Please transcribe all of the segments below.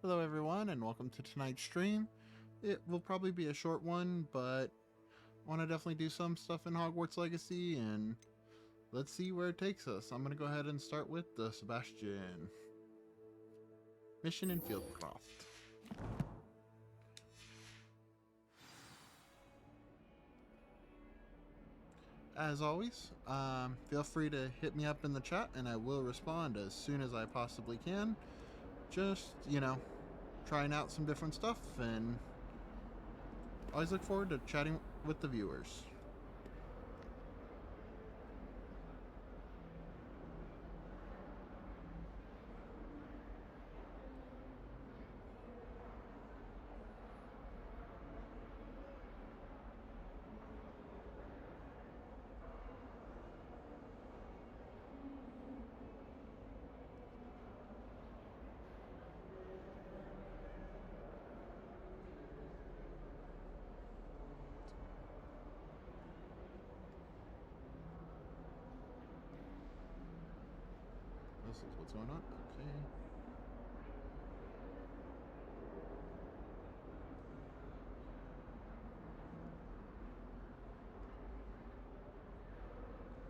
Hello everyone and welcome to tonight's stream. It will probably be a short one, but I want to definitely do some stuff in Hogwarts Legacy and let's see where it takes us. I'm going to go ahead and start with the Sebastian. Mission in Fieldcroft. As always, feel free to hit me up in the chat and I will respond as soon as I possibly can. Just, trying out some different stuff and always look forward to chatting with the viewers. This is what's going on. Okay.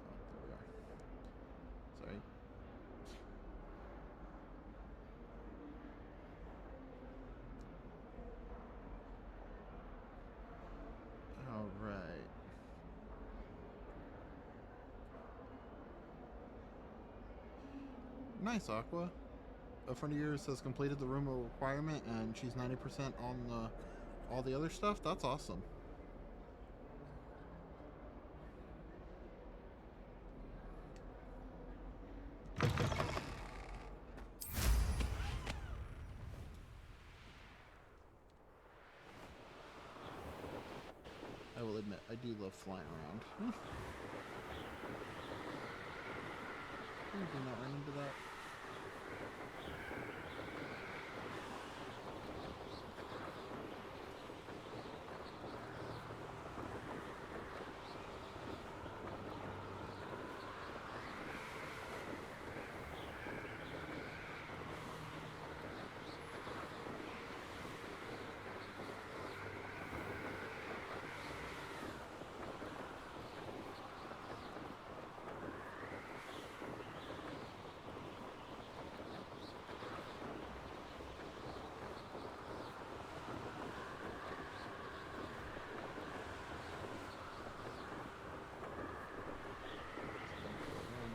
Oh, there we are. Sorry. All right. Nice, Aqua. A friend of yours has completed the room requirement and she's 90% on all the other stuff. That's awesome. I will admit, I do love flying around. Do not run into that.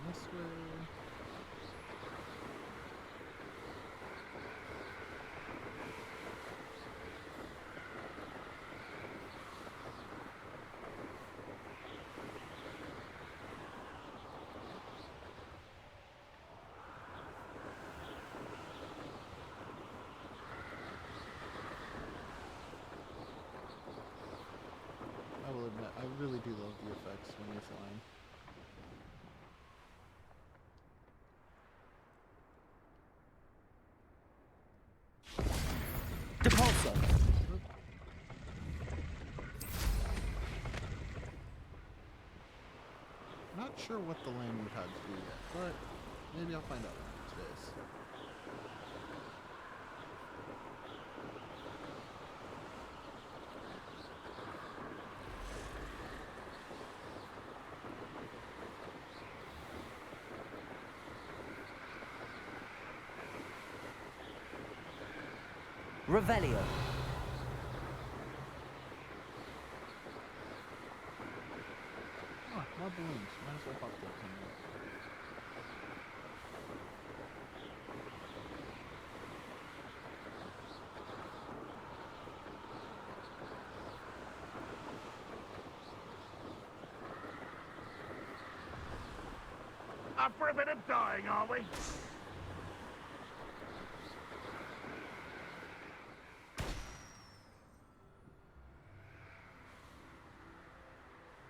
This way. I will admit, I really do love the effects when you're flying. Not sure what the landing pads do yet, but maybe I'll find out after today's. Revelio. Oh, more balloons. Might as well pop those in there. Up for a bit of dying, are we?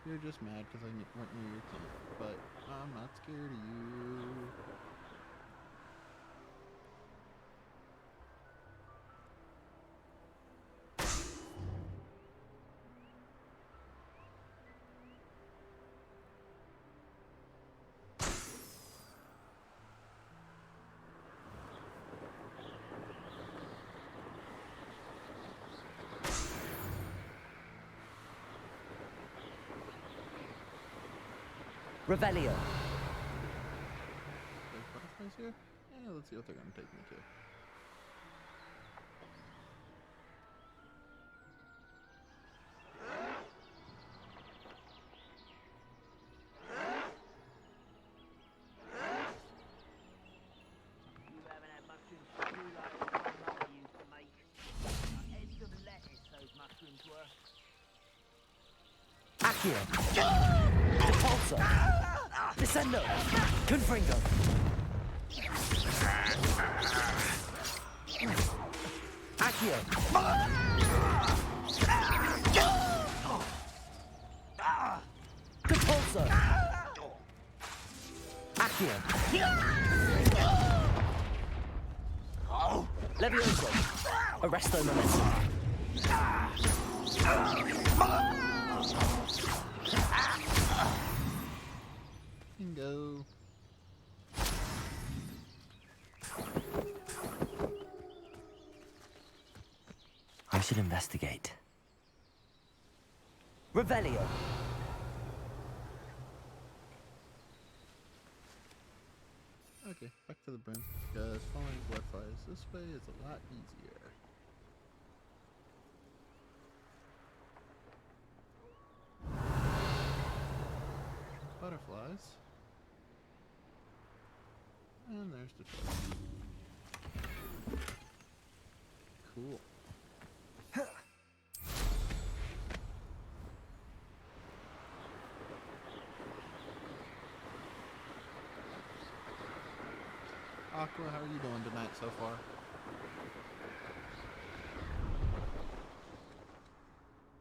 You're just mad because I went near your tent, but I'm not scared of you. Revelio. There's butterflies here? Yeah, let's see what they're gonna take me to. You haven't had mushroom stew like my mother used to make. Heads of lettuce, those mushrooms were. Accio. Depulso. Descendo. Confringo. Accio. Depulso. Accio. Levioso. Arresto momentum. Bingo. I should investigate. Revelio. Okay, back to the brim, because following blood fires this way is a lot easier. Butterflies. And there's the toilet. Cool. Aqua, how are you doing tonight so far?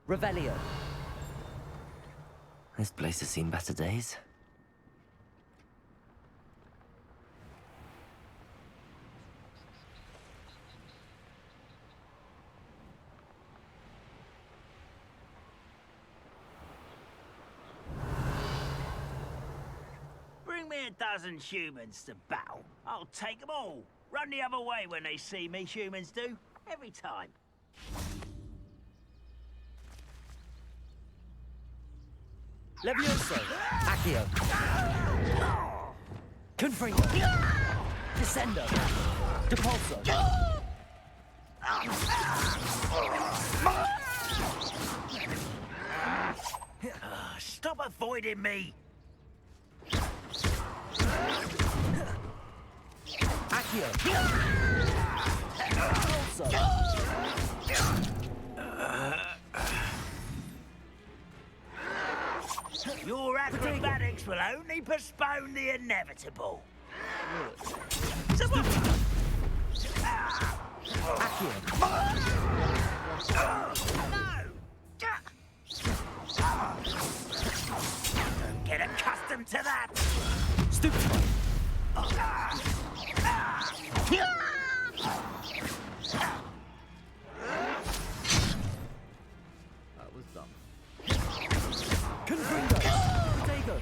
Revelio. This place has seen better days. Bring me a dozen humans to battle. I'll take them all. Run the other way when they see me, humans do. Every time. Levioso. Accio. Confringo. Descendo. Depulso. Stop avoiding me. Accio. Depulso. Your acrobatics will only postpone the inevitable. Accio. Don't get accustomed to that. Stupefy. That was dumb. Confringo. Potato.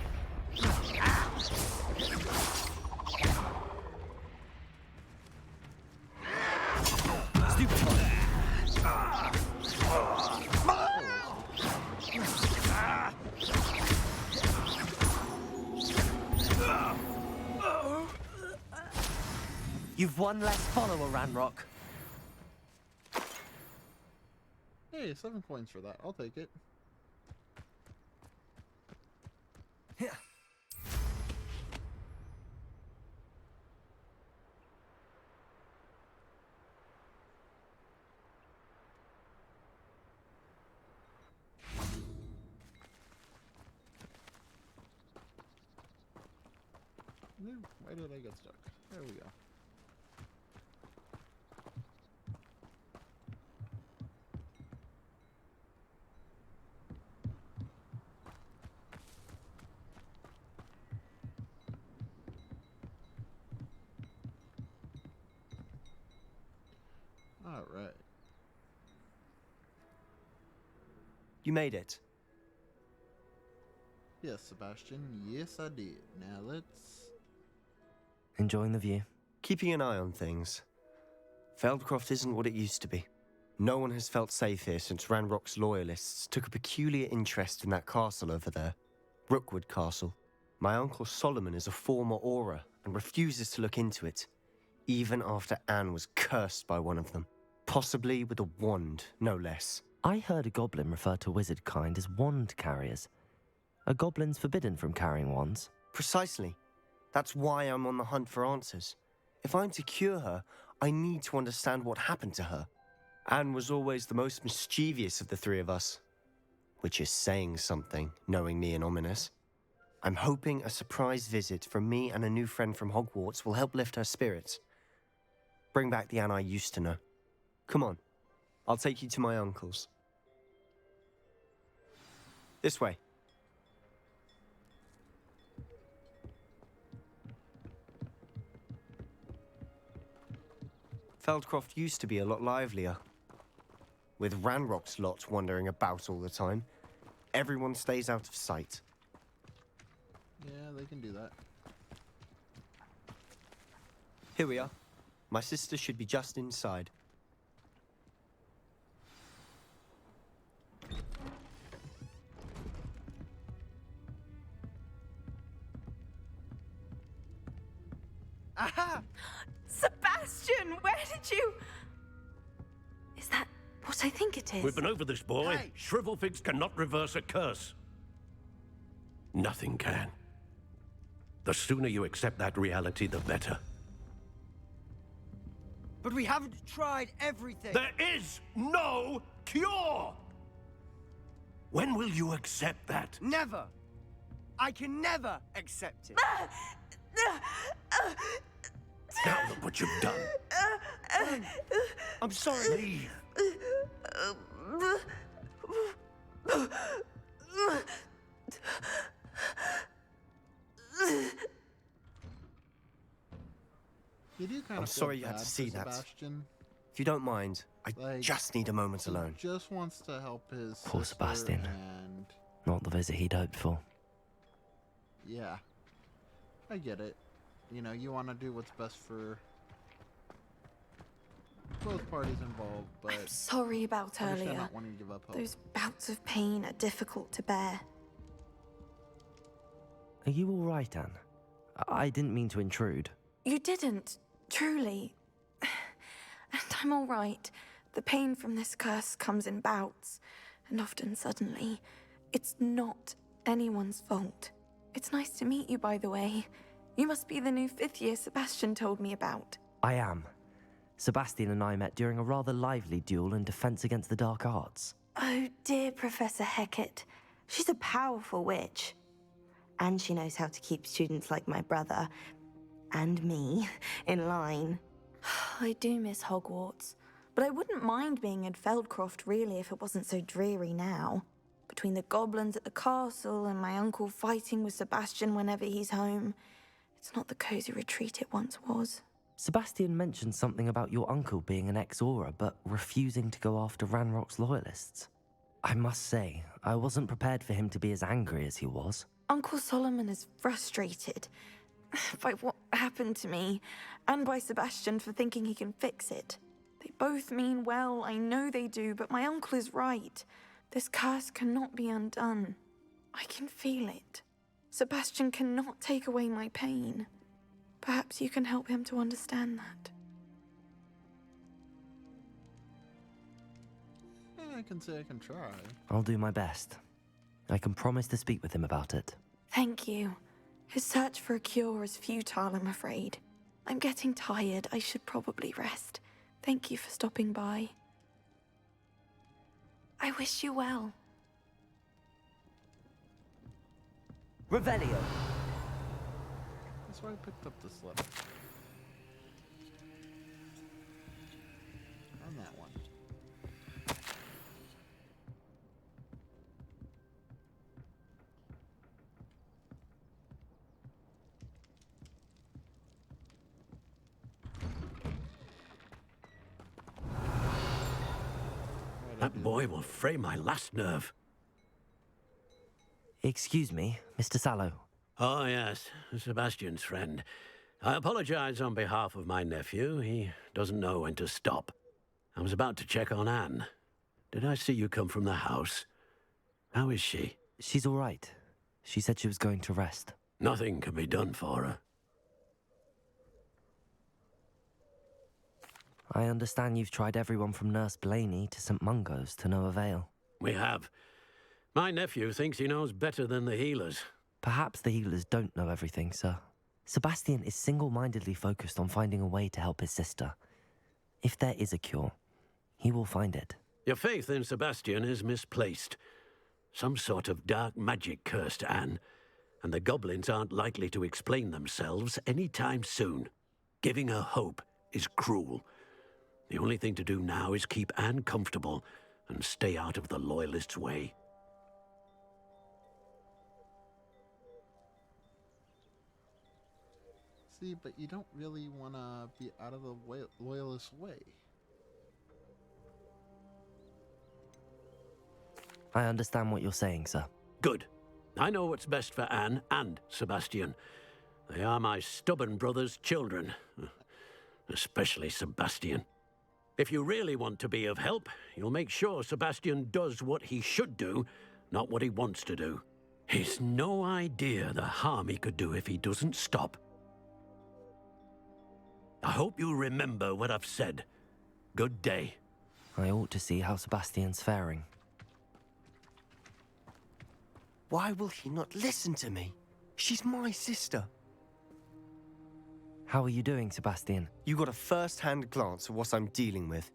Stupefy. You've one less follower, Ranrock. Hey, 7 coins for that. I'll take it. Why did I get stuck? There we go. All right. You made it. Yes, Sebastian. Yes, I did. Now let's... Enjoying the view? Keeping an eye on things. Feldcroft isn't what it used to be. No one has felt safe here since Ranrock's loyalists took a peculiar interest in that castle over there. Rookwood Castle. My Uncle Solomon is a former Auror and refuses to look into it, even after Anne was cursed by one of them. Possibly with a wand, no less. I heard a goblin refer to wizard kind as wand carriers. Are goblins forbidden from carrying wands? Precisely. That's why I'm on the hunt for answers. If I'm to cure her, I need to understand what happened to her. Anne was always the most mischievous of the three of us. Which is saying something, knowing me and Ominous. I'm hoping a surprise visit from me and a new friend from Hogwarts will help lift her spirits. Bring back the Anne I used to know. Come on, I'll take you to my uncle's. This way. Feldcroft used to be a lot livelier. With Ranrock's lot wandering about all the time, everyone stays out of sight. Yeah, they can do that. Here we are. My sister should be just inside. Aha! Sebastian, where did you... Is that what I think it is? We've been over this, boy. Hey. Shrivelfigs cannot reverse a curse. Nothing can. The sooner you accept that reality, the better. But we haven't tried everything. There is no cure! When will you accept that? Never. I can never accept it. Now look what you've done. I'm sorry. Leave. You do kind I'm of sorry feel you had to bad see for that. Sebastian. If you don't mind, I Like, just need a moment He alone. just wants to help his Poor sister Sebastian. And Not the visit he'd hoped for. yeah, I get it. You know, you want to do what's best for both parties involved, but I'm sorry about I understand earlier. not wanting to give up hope. Those bouts of pain are difficult to bear. Are you all right, Anne? I didn't mean to intrude. You didn't, truly. And I'm all right. The pain from this curse comes in bouts, and often suddenly. It's not anyone's fault. It's nice to meet you, by the way. You must be the new 5th year Sebastian told me about. I am. Sebastian and I met during a rather lively duel in Defense Against the Dark Arts. Oh, dear Professor Hecat. She's a powerful witch. And she knows how to keep students like my brother, and me, in line. I do miss Hogwarts, but I wouldn't mind being in Feldcroft, really, if it wasn't so dreary now. Between the goblins at the castle and my uncle fighting with Sebastian whenever he's home, it's not the cozy retreat it once was. Sebastian mentioned something about your uncle being an ex-Auror, but refusing to go after Ranrock's loyalists. I must say, I wasn't prepared for him to be as angry as he was. Uncle Solomon is frustrated by what happened to me, and by Sebastian for thinking he can fix it. They both mean well, I know they do, but my uncle is right. This curse cannot be undone. I can feel it. Sebastian cannot take away my pain. Perhaps you can help him to understand that. Yeah, I can say I can try. I'll do my best. I can promise to speak with him about it. Thank you. His search for a cure is futile, I'm afraid. I'm getting tired. I should probably rest. Thank you for stopping by. I wish you well. Revelio! That's why I picked up this letter. On that one. That boy will fray my last nerve. Excuse me, Mr. Sallow. Oh, yes, Sebastian's friend. I apologize on behalf of my nephew. He doesn't know when to stop. I was about to check on Anne. Did I see you come from the house? How is she? She's all right. She said she was going to rest. Nothing can be done for her. I understand you've tried everyone from Nurse Blaney to St. Mungo's to no avail. We have. My nephew thinks he knows better than the healers. Perhaps the healers don't know everything, sir. Sebastian is single-mindedly focused on finding a way to help his sister. If there is a cure, he will find it. Your faith in Sebastian is misplaced. Some sort of dark magic cursed Anne, and the goblins aren't likely to explain themselves anytime soon. Giving her hope is cruel. The only thing to do now is keep Anne comfortable and stay out of the Loyalists' way. See, but you don't really want to be out of the Loyalist way. I understand what you're saying, sir. Good. I know what's best for Anne and Sebastian. They are my stubborn brother's children. Especially Sebastian. If you really want to be of help, you'll make sure Sebastian does what he should do, not what he wants to do. He's no idea the harm he could do if he doesn't stop. I hope you remember what I've said. Good day. I ought to see how Sebastian's faring. Why will he not listen to me? She's my sister. How are you doing, Sebastian? You got a first-hand glance at what I'm dealing with.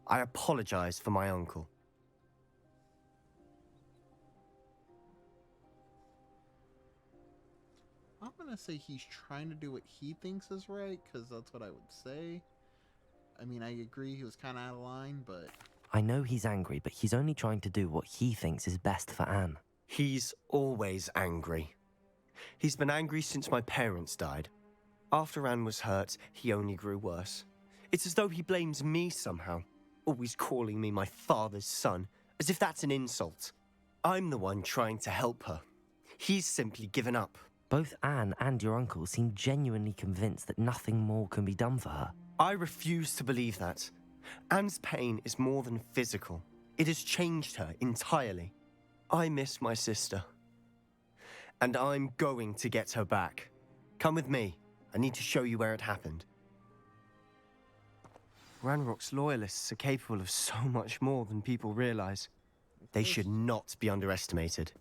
I apologize for my uncle. I'm gonna say he's trying to do what he thinks is right, because that's what I would say. I mean, I agree he was kind of out of line, but... I know he's angry, but he's only trying to do what he thinks is best for Anne. He's always angry. He's been angry since my parents died. After Anne was hurt, he only grew worse. It's as though he blames me somehow, always calling me my father's son, as if that's an insult. I'm the one trying to help her. He's simply given up. Both Anne and your uncle seem genuinely convinced that nothing more can be done for her. I refuse to believe that. Anne's pain is more than physical. It has changed her entirely. I miss my sister. And I'm going to get her back. Come with me. I need to show you where it happened. Ranrock's Loyalists are capable of so much more than people realize. They should not be underestimated.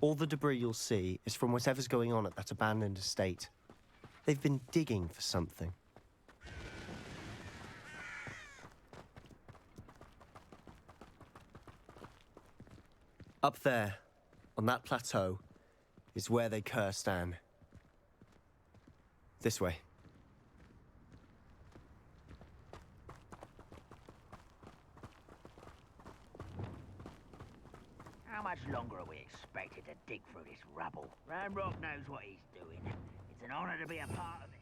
All the debris you'll see is from whatever's going on at that abandoned estate. They've been digging for something. Up there, on that plateau, is where they cursed Anne. This way. How much longer are we expected to dig through this rubble? Ranrock knows what he's doing. It's an honor to be a part of it.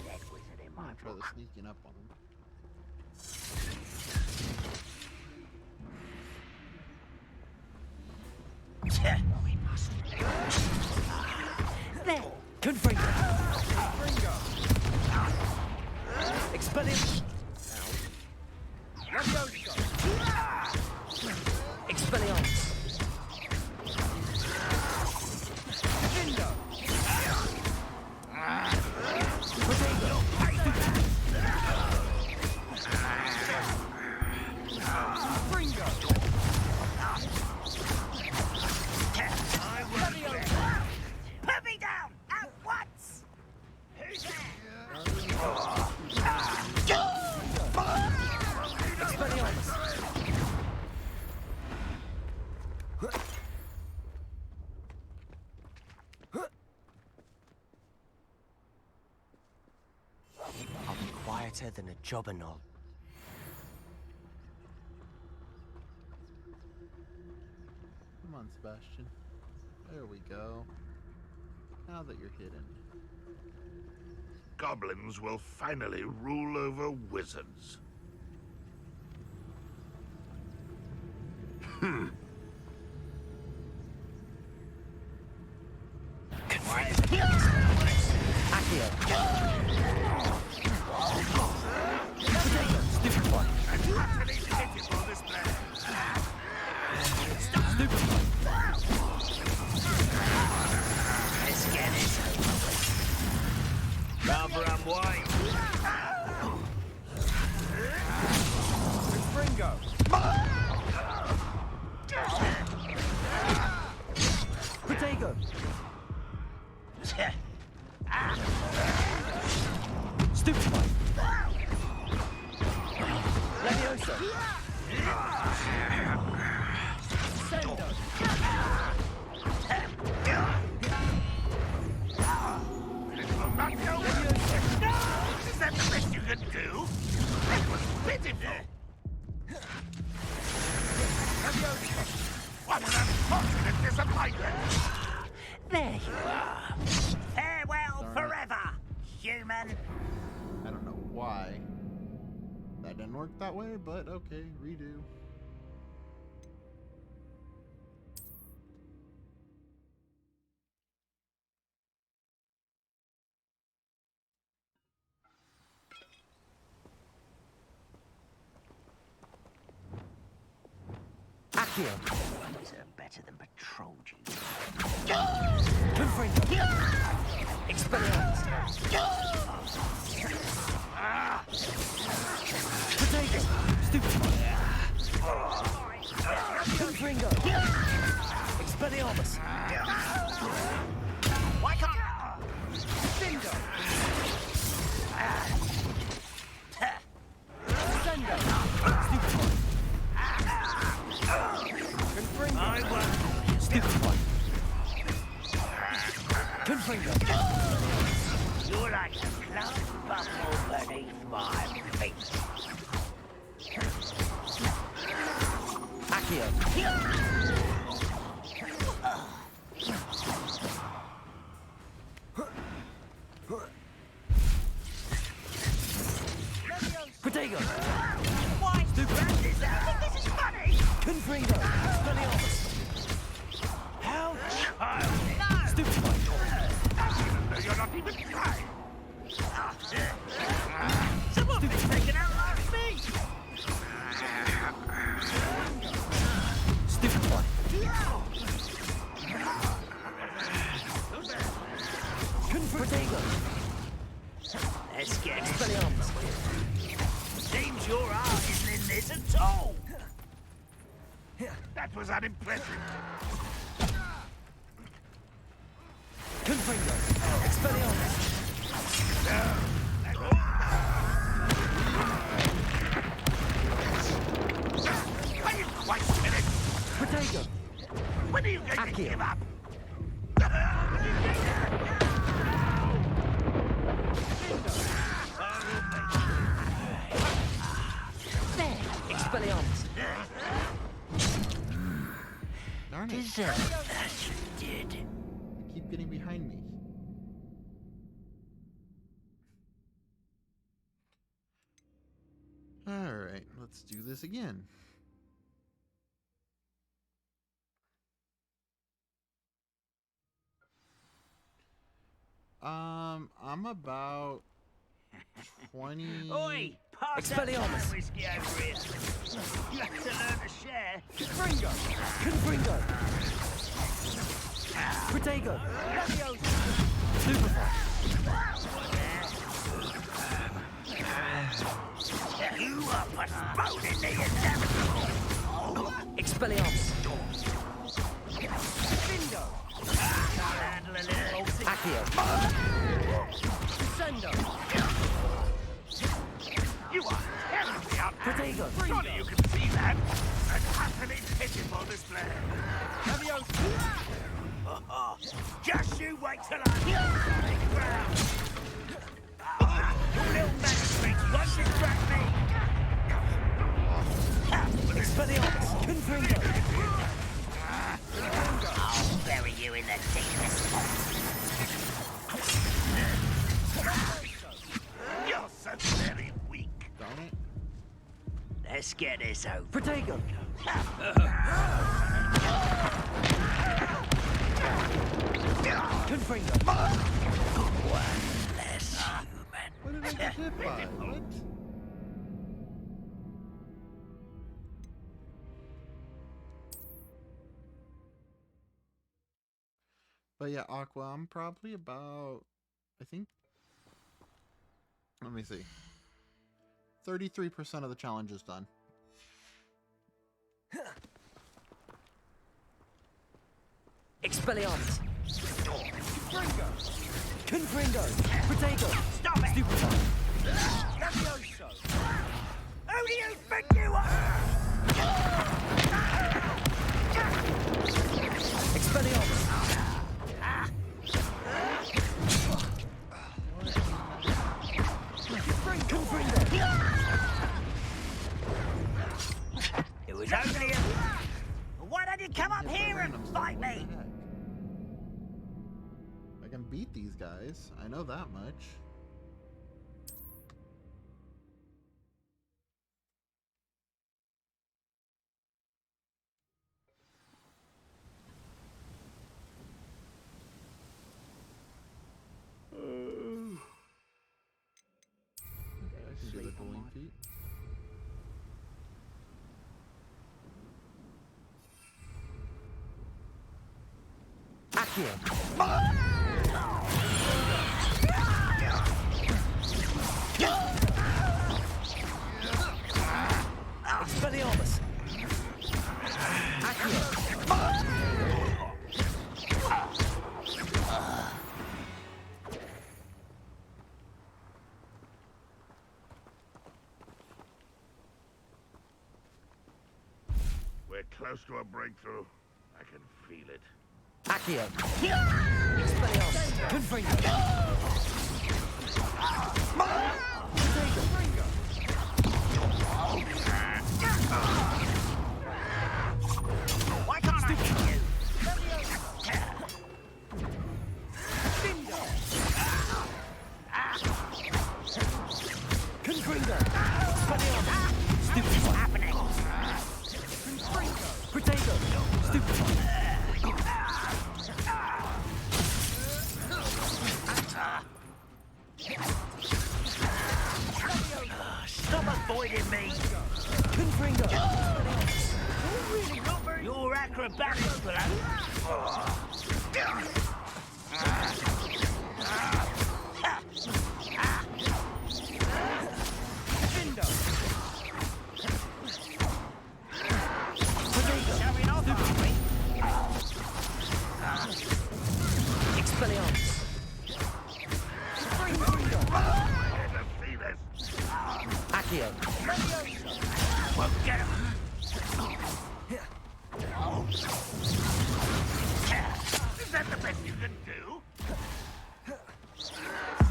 Dead wizard in I'm my gonna try book. the sneaking up on him. We must. There! Confringo! Expelliarmus! Expelliarmus! Put me down at once. Who's there? Expelliarmus! I'll be quieter than a jobberknoll. Come on, Sebastian. There we go. Now that you're hidden. goblins will finally rule over wizards. Let's get it. Rather unwise. Ringo! Protego! Stupefy! Leviosa! Sendo! Not go. Is that the best you can do? That was pitiful. What an unfortunate disappointment. There you are. Farewell forever, human. I don't know why that didn't work that way, but okay, redo. Accio! These are better than patrol duty. Confringo! Expelliarmus! Protego! Stupefy! Confringo! Expelliarmus! Why can't... Bingo! Sendo! Stupefy! Confringo! I won't. Stupefy! Confringo! You're like a cloud bubble beneath my feet. Accio! Protego! Why stupid is that? I think this is funny. Confringo! Expelliarmus! How childish. Stupefy! No, you're not even trying. Someone been taken out like me. Stupefy! Protego! Let's get it. Expelliarmus! Seems your art isn't in this at all. That was unimpressive. Confringo! Expelliarmus! Are you quite finished? Protego! When are you going to Accio. give up? There! Expelliarmus! Darn it. Deserve that you did. They keep getting behind me. Alright, let's do this again. I'm about 20. Oi! Pass that Expelliarmus. whiskey over here. You have to learn to share. Confringo! Confringo! Protego! Stupefy! You are postponing the inevitable. Expelliarmus! Bingo! Can't handle a little old sick. Accio! Descendo! You are terribly out. Protego! Surely you can see that. An utterly pitiful display. Leviosa! Just you wait till I'm on the ground. Your little magic tricks won't distract me. Expelliarmus! Confringo! I'll bury you in the deepest spot. Let's get this over. Protego! Confringo! One less human. What did I get hit by? What? But yeah, Aqua, I'm probably about, I think, let me see. 33% of the challenge is done. Expelliarmus! Confringo! Protego! Stop it! Stupefy! Levioso! Who do you think you are? Expelliarmus! Confringo! It was only a... Why don't you come up here and fight me? What the heck? I can beat these guys. I know that much. Okay, I can do the dueling feat. Accio! Expelliarmus! Accio! We're close to a breakthrough. I can feel it. Accio! Expelliarmus! Confringo! Why can't I hit you? Confringo! Expelliarmus! Stupefy! What's happening? Protego! Stupefy! Stop avoiding me! Confringo! You're acrobatic for that. Showing off, aren't we? Expelliarmus! I can see this. Accio! Well, get him. Is that the best you can do?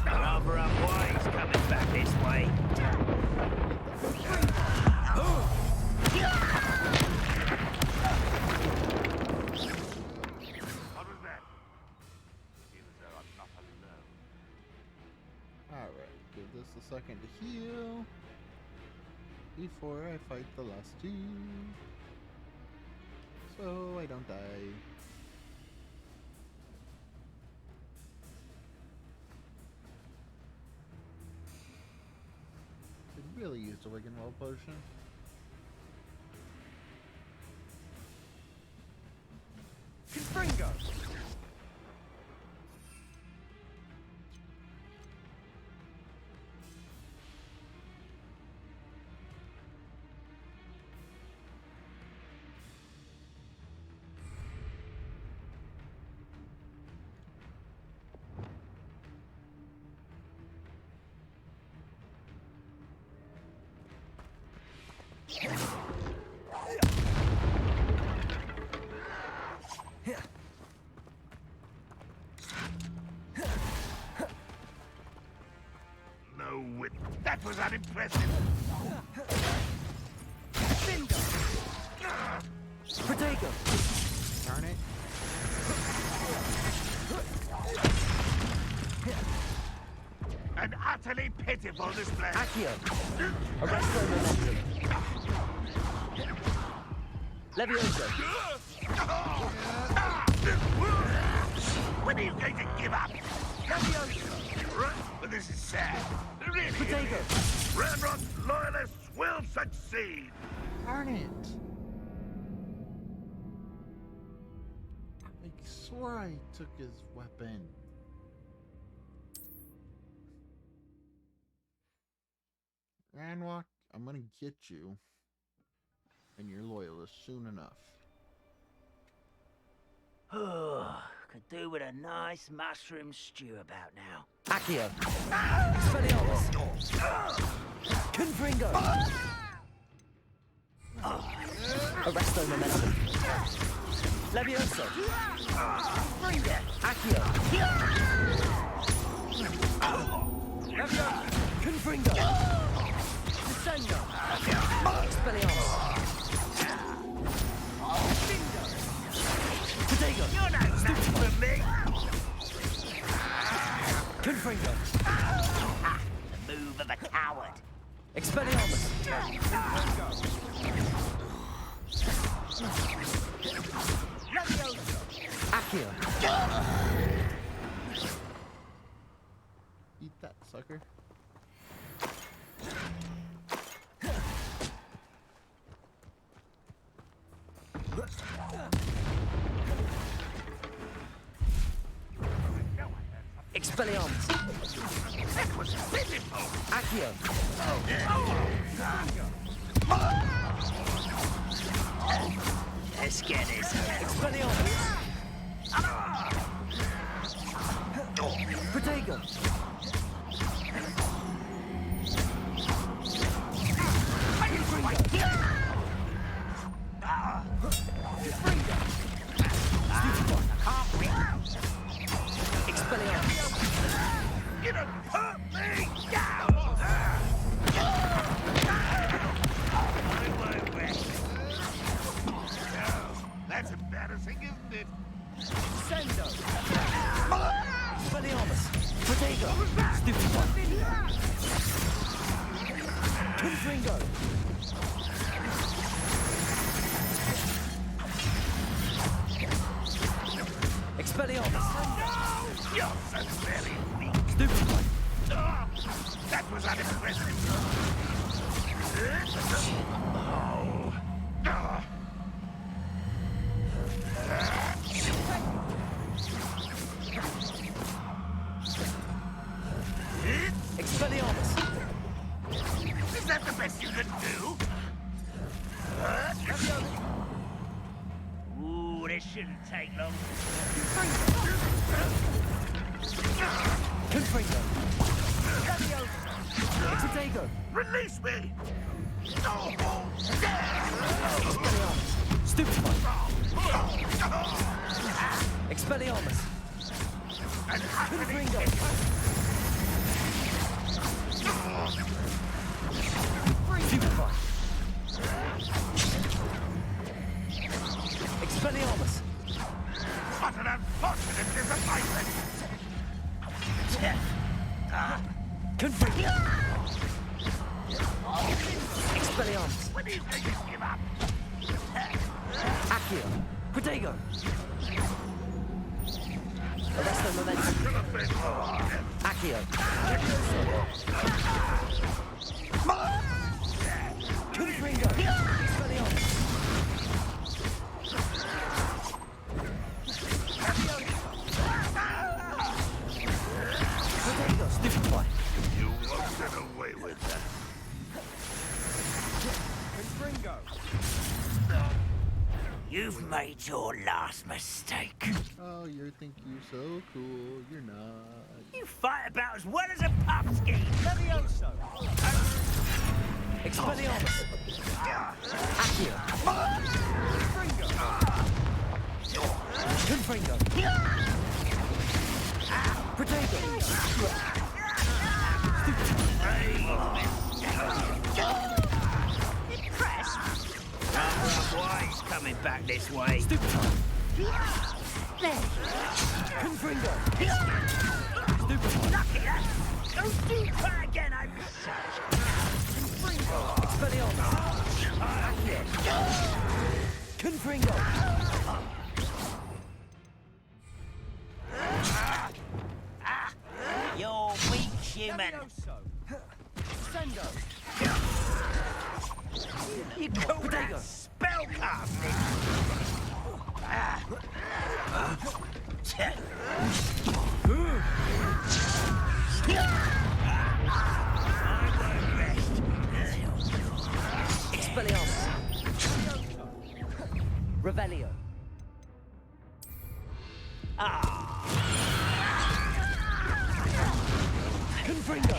Rather unwise coming back this way. What was that? Seems though I'm not alone. Alright, give this a second to heal before I fight the last two, so I don't die. Could really use the Wiggenwell potion. Confringo! No wit. That was unimpressive. Protego! Darn it. An utterly pitiful display. Accio! Arresto momentum. Levioso! When are you going to give up? But this is sad. Really. Potato! Ranrock's loyalists will succeed. Darn it. I swore I took his weapon. Ranrock, I'm gonna get you and your loyalists soon enough. Could do with a nice mushroom stew about now. Accio! Expelliarmus! Confringo! Arresto momentum. Levioso! Accio! Levioso! Confringo! Descendo! Expelliarmus! Potato! You're no match for me. Confringo! The move of a coward. Expelliarmus! Accio! Eat that, sucker. Expelliarmus! That was pitiful. Accio! Let's get this. Expelliarmus! Protego! Expelliarmus! You don't hurt me. I won't rest. That's embarrassing, isn't it? Sendo! Expelliarmus! Protego! Stupefy! Confringo! Expelliarmus! You're so very weak. Stupefy! That was unimpressive. Expelliarmus! Is that the best you can do? Ooh, this shouldn't take long. Confringo! Protego! Release me! Expelliarmus! Stupefy! Expelliarmus! Confringo! Stupefy! Expelliarmus! What an unfortunate disappointment! Confringo! Expelliarmus! When are you going to give up? Accio! Protego! Arresto momentum! Accio! Confringo! Expelliarmus! Protego! Stupefy! You won't get away with that. You've made your last mistake. Oh, you think you're so cool. You're not. You fight about as well as a pumpkin. Levioso. Expelliarmus! Accio! Confringo! Protego! Impressed? Why he's coming back this way? Stupefy! Confringo! Stupefy! Lucky, huh? Try again, I'm Confringo! You're weak, human. Sendo! You call that spellcasting? Expelliarmus! Revelio! Confringo!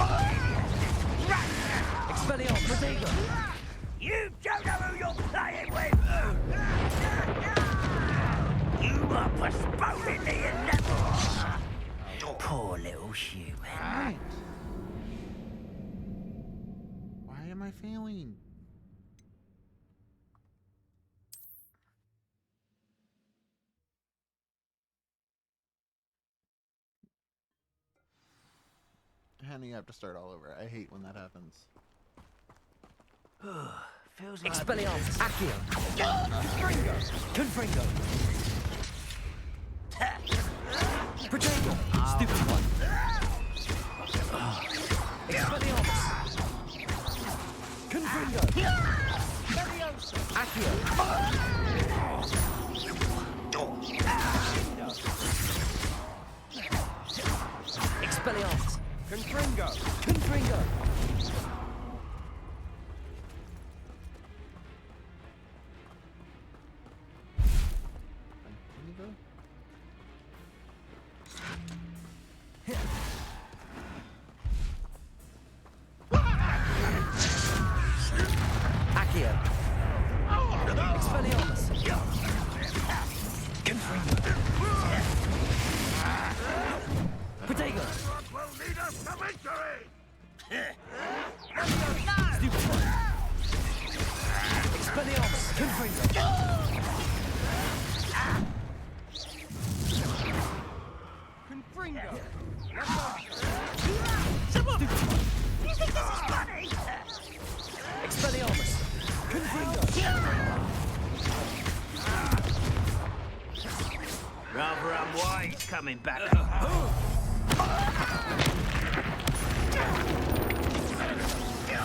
Expelliarmus! Protego! You don't know who you're playing with! You are postponing the inevitable! Poor little human. Why am I failing? Honey, you have to start all over. I hate when that happens. Feels like... Expelliarmus! Accio! Confringo! Protego! Stupid one! Expelliarmus! Confringo! Accio! Expelliarmus! Confringo! Confringo! Accio! Expelliarmus! Confringo! Protego! Will lead us to victory! Stupid one! Expelliarmus! Confringo! Confringo! Stupid one! You think this is funny? Expelliarmus! Confringo! Rather unwise coming back.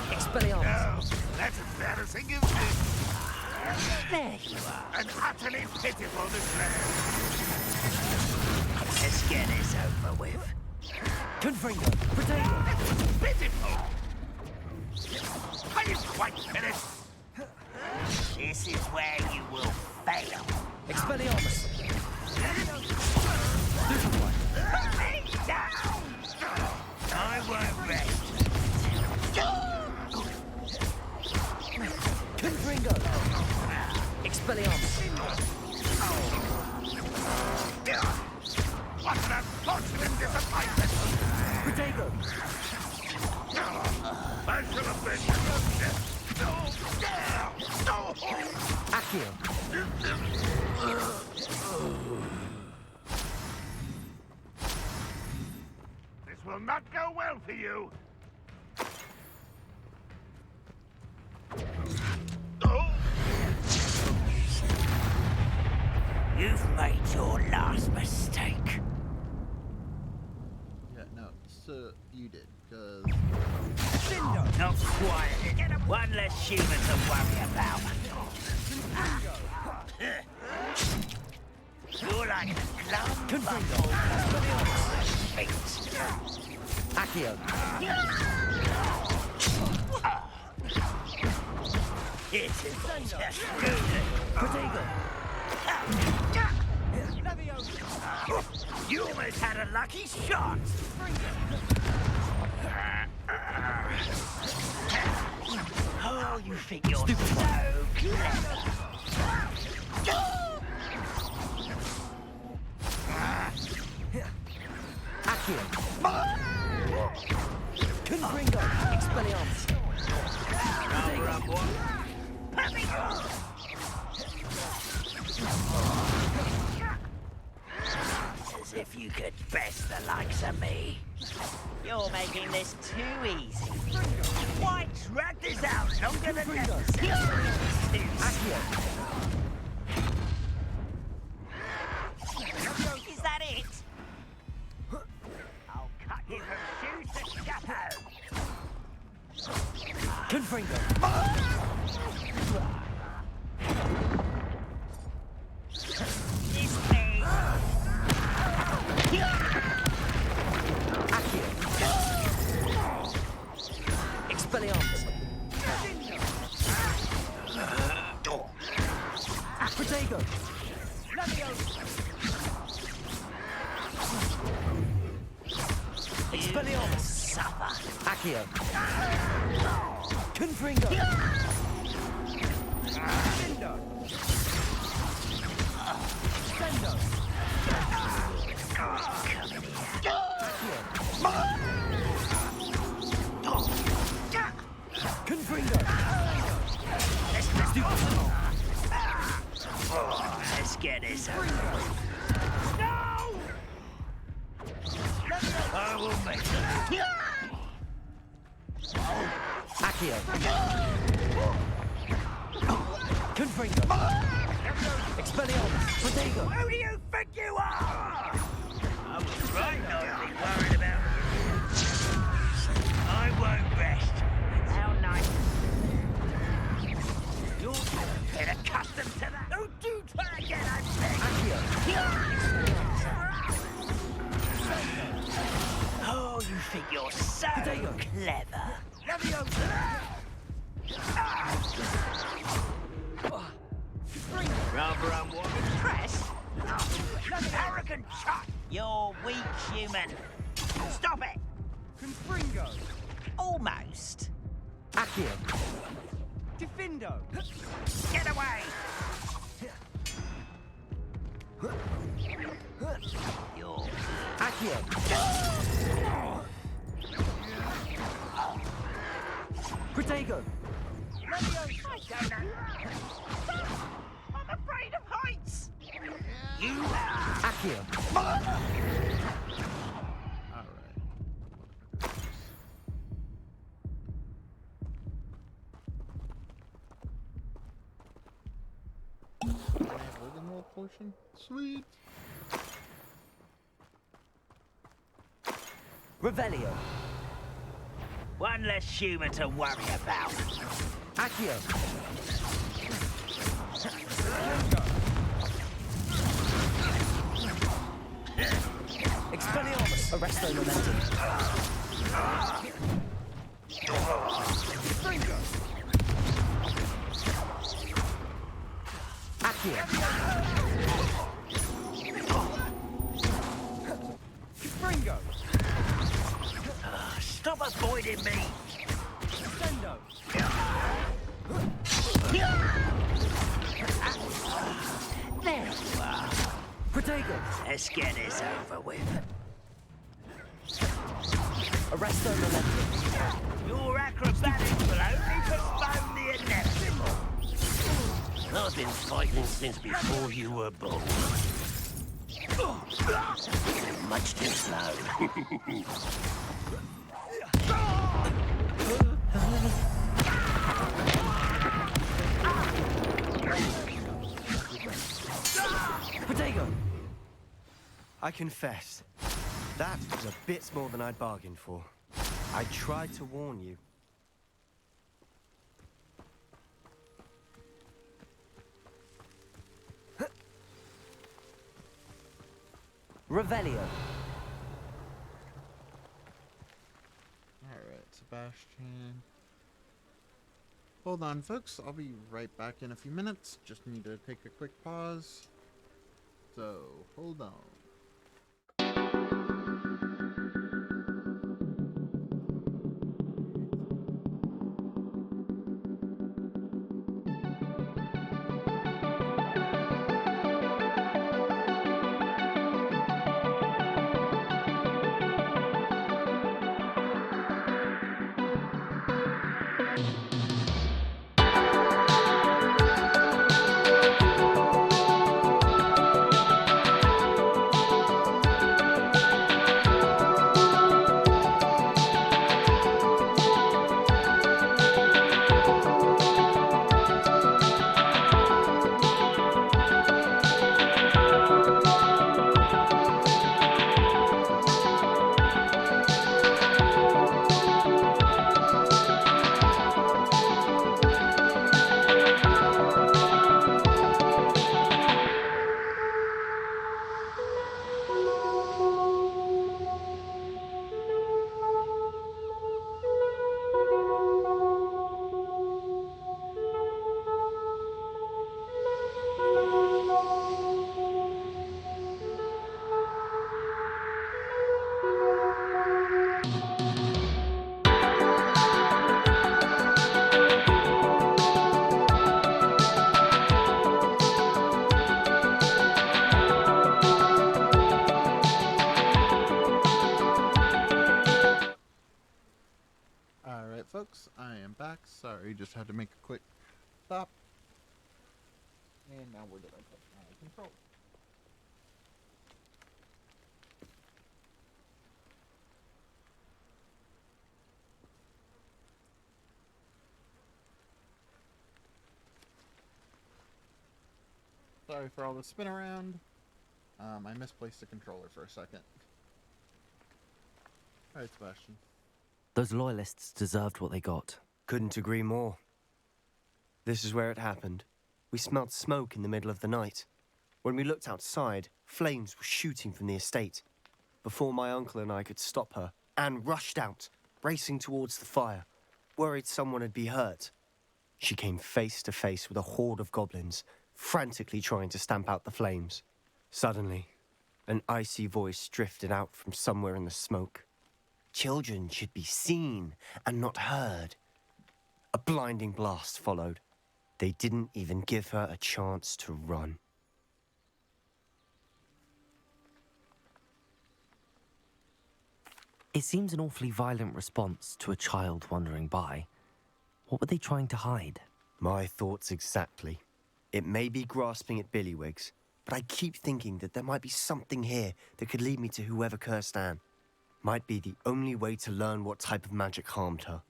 Expelliarmus! That's embarrassing, isn't it? There you are. And utterly pitiful display. Let's get this over with. Confringo! Protego! Pitiful! Are you quite finished? This is where you will fail. Expelliarmus! Stupid one! Put me down! I won't rest. Confringo! Expelliarmus! What an unfortunate disappointment! Protego! I should have been... No! Accio! This will not go well for you. Oh! You've made your last mistake. Yeah, no, so you did, because... Not quite. One less human to worry about. You're like a glove Confringo! feet. Accio! It is just good. Protego! You almost had a lucky shot. Oh, you think you're Stupid so clever. Accio! Confringo! Expelliarmus! Protego! As if you could best the likes of me. You're making this drag this out longer than necessary. Is that it? I'll cut you from shoes to scupper. Confringo. It's me. Expelliarmus. Protego. Expelliarmus. Suffer. Accio. Confringo. Sendo. Confringo. Let's do it. Let's get this over. No! I will make it. Accio. Confringo. Expelliarmus. Protego. Who do you think you are? I was right not to be worried about you. I won't rest. How nice. You'll get accustomed to that. Don't you try again, I beg. Oh, you think you're so clever. Rather unwanted press? Arrogant chuck! You're weak, human. Stop it! Confringo. Almost. Accio. Defindo. Get away! You're... Accio. Protego. I don't know. I'm afraid of heights! You are... Accio. Alright. Rigmarole portion? Sweet! Revelio. One less human to worry about. Accio. Expelliarmus. Arresto momentum. Confringo. Accio. Confringo. Stop avoiding me! Sendo. There you are. Protego. Let's get this over with. Arresto momentum. Your acrobatics will only postpone the inevitable. I've been fighting since before you were born. Much too slow. Protego. I confess, that was a bit more than I'd bargained for. I tried to warn you. Revelio. Alright, Sebastian. Hold on, folks. I'll be right back in a few minutes. Just need to take a quick pause. So, hold on. Alright folks, I am back. Sorry, just had to make a quick stop. And now where did I put my control? Sorry for all the spin around. I misplaced the controller for a second. Alright, Sebastian. Those loyalists deserved what they got. Couldn't agree more. This is where it happened. We smelled smoke in the middle of the night. When we looked outside, flames were shooting from the estate. Before my uncle and I could stop her, Anne rushed out, racing towards the fire, worried someone had been hurt. She came face to face with a horde of goblins, frantically trying to stamp out the flames. Suddenly, an icy voice drifted out from somewhere in the smoke. Children should be seen and not heard. A blinding blast followed. They didn't even give her a chance to run. It seems an awfully violent response to a child wandering by. What were they trying to hide? My thoughts exactly. It may be grasping at Billywigs, but I keep thinking that there might be something here that could lead me to whoever cursed Anne. Might be the only way to learn what type of magic harmed her,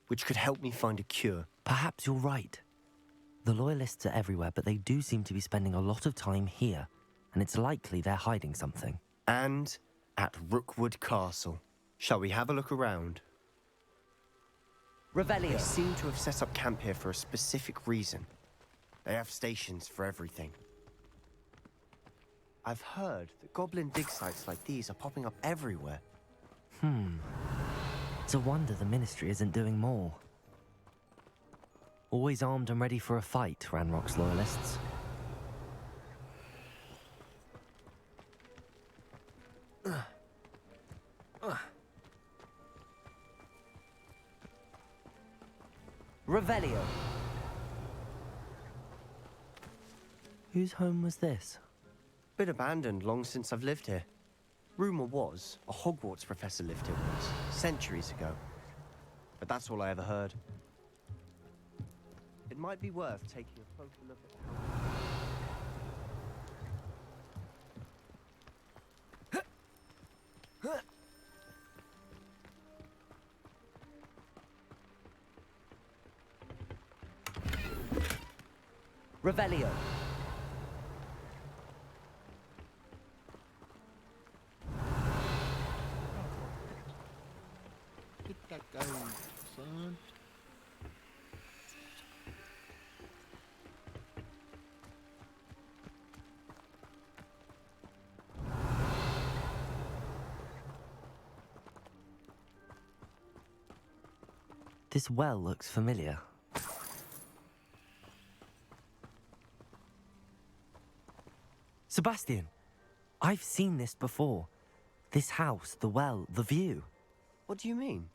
which could help me find a cure. Perhaps you're right. The Loyalists are everywhere, but they do seem to be spending a lot of time here, and it's likely they're hiding something. And at Rookwood Castle. Shall we have a look around? Revelio. They seem to have set up camp here for a specific reason. They have stations for everything. I've heard that goblin dig sites like these are popping up everywhere. It's a wonder the Ministry isn't doing more. Always armed and ready for a fight, Ranrock's Loyalists. Revelio. Whose home was this? Been abandoned long since I've lived here. Rumor was a Hogwarts professor lived here once, centuries ago. But that's all I ever heard. It might be worth taking a closer look at the house. Revelio. Get that guy, son. This well looks familiar. Sebastian, I've seen this before. This house, the well, the view. What do you mean?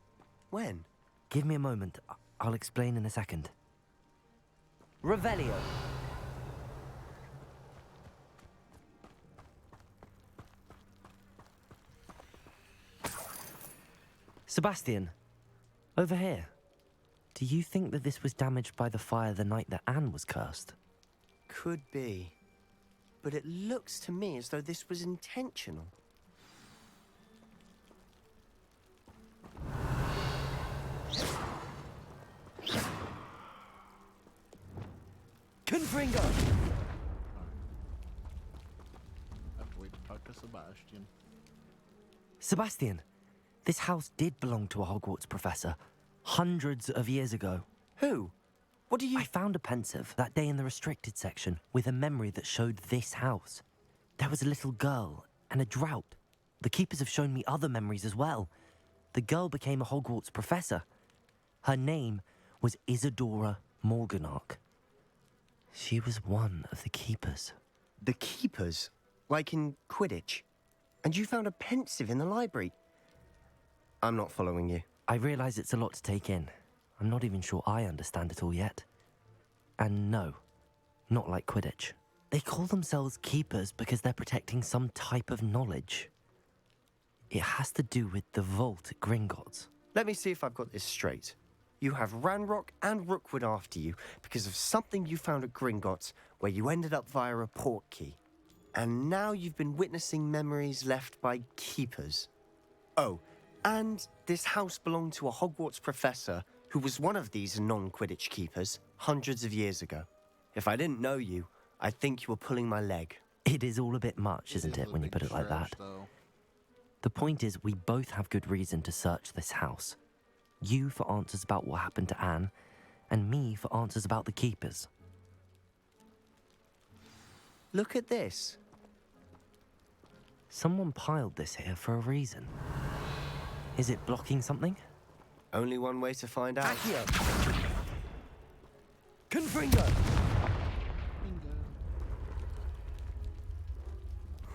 When? Give me a moment. I'll explain in a second. Revelio. Sebastian, over here. Do you think that this was damaged by the fire the night that Anne was cursed? Could be. But it looks to me as though this was intentional. Confringo! I have to wait to talk to Sebastian. Sebastian, this house did belong to a Hogwarts professor, hundreds of years ago. Who? What do you... I found a pensive that day in the restricted section with a memory that showed this house. There was a little girl and a drought. The keepers have shown me other memories as well. The girl became a Hogwarts professor. Her name was Isadora Morganach. She was one of the keepers. The keepers? Like in Quidditch? And you found a pensive in the library? I'm not following you. I realize it's a lot to take in. I'm not even sure I understand it all yet. And no, not like Quidditch. They call themselves keepers because they're protecting some type of knowledge. It has to do with the vault at Gringotts. Let me see if I've got this straight. you have Ranrock and Rookwood after you because of something you found at Gringotts, where you ended up via a port key. And now you've been witnessing memories left by keepers. Oh, and this house belonged to a Hogwarts professor who was one of these non-Quidditch keepers hundreds of years ago. If I didn't know you, I'd think you were pulling my leg. It is all a bit much, isn't is it, a when you big put it like stretch, that? Though. The point is, we both have good reason to search this house. You for answers about what happened to Anne, and me for answers about the keepers. Look at this. Someone piled this here for a reason. Is it blocking something? Only one way to find out. Accio. Confringo. Bingo.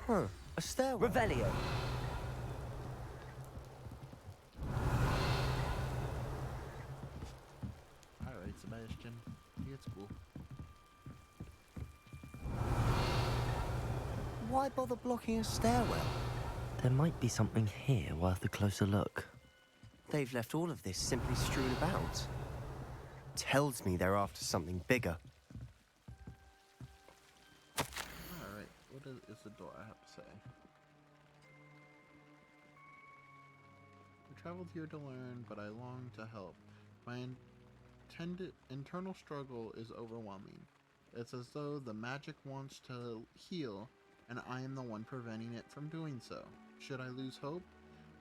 Huh, a stairwell. Revelio. Alright, Sebastian. It's cool. Why bother blocking a stairwell? There might be something here worth a closer look. They've left all of this simply strewn about. Tells me they're after something bigger. Alright, what is the door I have to say? I traveled here to learn, but I long to help. My internal struggle is overwhelming. It's as though the magic wants to heal, and I am the one preventing it from doing so. Should I lose hope?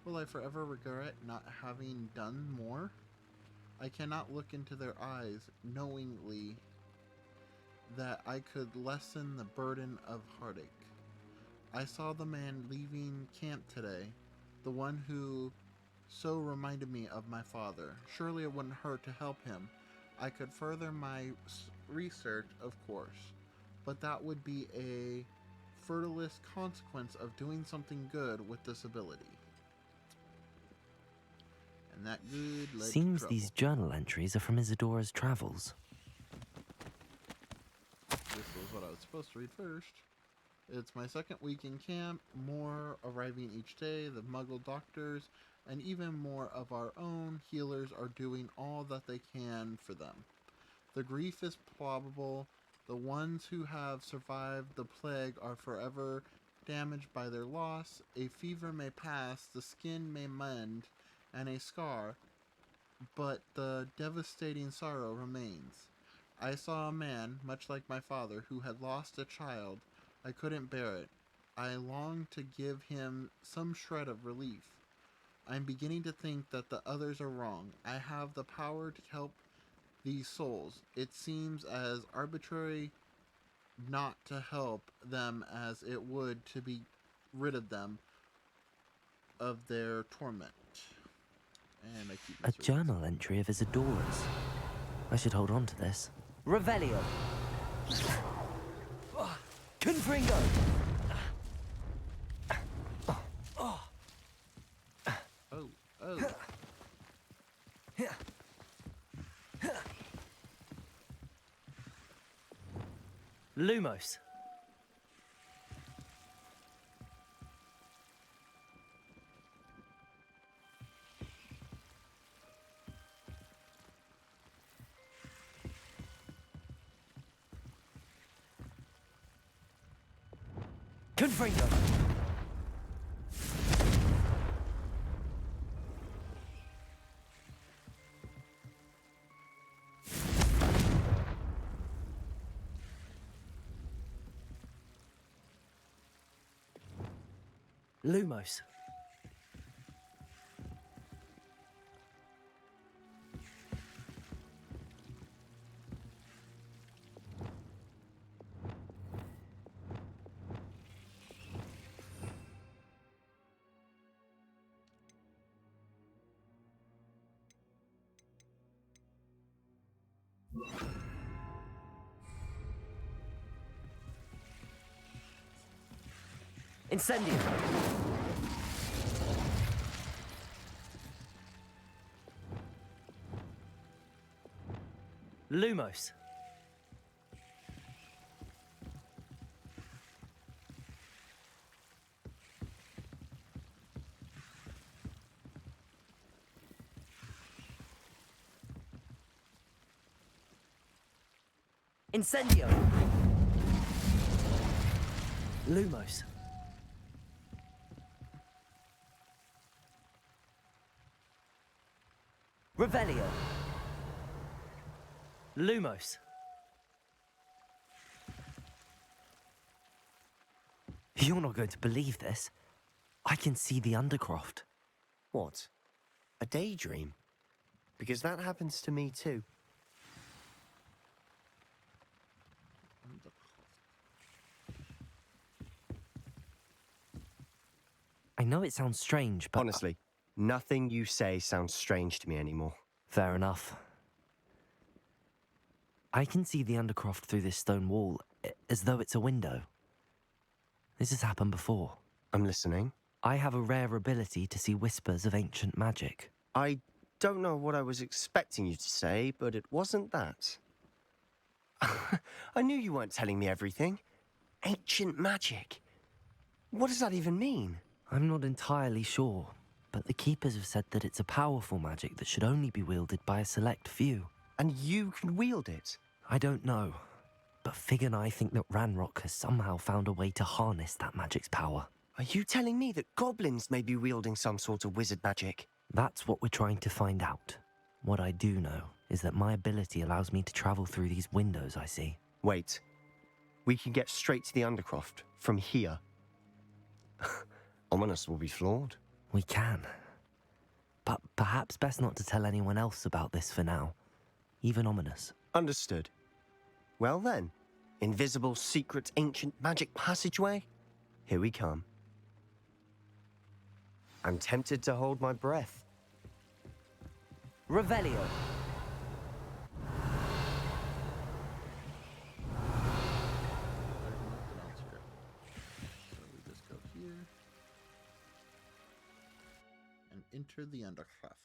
Will I forever regret not having done more? I cannot look into their eyes knowingly that I could lessen the burden of heartache. I saw the man leaving camp today, the one who so reminded me of my father. Surely it wouldn't hurt to help him. I could further my research, of course, but that would be a fertilous consequence of doing something good with this ability. And that good led to Seems trouble. these journal entries are from Isadora's travels. This was what I was supposed to read first. It's my second week in camp, more arriving each day. The Muggle doctors and even more of our own healers are doing all that they can for them. The grief is palpable. The ones who have survived the plague are forever damaged by their loss. A fever may pass, the skin may mend, and a scar, but the devastating sorrow remains. I saw a man, much like my father, who had lost a child. I couldn't bear it. I longed to give him some shred of relief. I'm beginning to think that the others are wrong. I have the power to help these souls. It seems as arbitrary not to help them as it would to be rid of them of their torment. And I keep A journal entry of Isadora's. I should hold on to this. Revelio. Confringo. Oh. Lumos. Confringo. Lumos. Incendio. Lumos. Incendio! Lumos. Revelio. Lumos. You're not going to believe this. I can see the Undercroft. What? A daydream? Because that happens to me too. I know it sounds strange, but... Honestly, nothing you say sounds strange to me anymore. Fair enough. I can see the Undercroft through this stone wall, as though it's a window. This has happened before. I'm listening. I have a rare ability to see whispers of ancient magic. I don't know what I was expecting you to say, but it wasn't that. I knew you weren't telling me everything. Ancient magic. What does that even mean? I'm not entirely sure, but the Keepers have said that it's a powerful magic that should only be wielded by a select few. And you can wield it? I don't know, but Fig and I think that Ranrock has somehow found a way to harness that magic's power. Are you telling me that goblins may be wielding some sort of wizard magic? That's what we're trying to find out. What I do know is that my ability allows me to travel through these windows I see. Wait. We can get straight to the Undercroft from here. Ominous will be flawed. We can. But perhaps best not to tell anyone else about this for now. Even Ominous. Understood. Well then, invisible, secret, ancient magic passageway? Here we come. I'm tempted to hold my breath. Revelio. So we just go here and enter the Undercroft.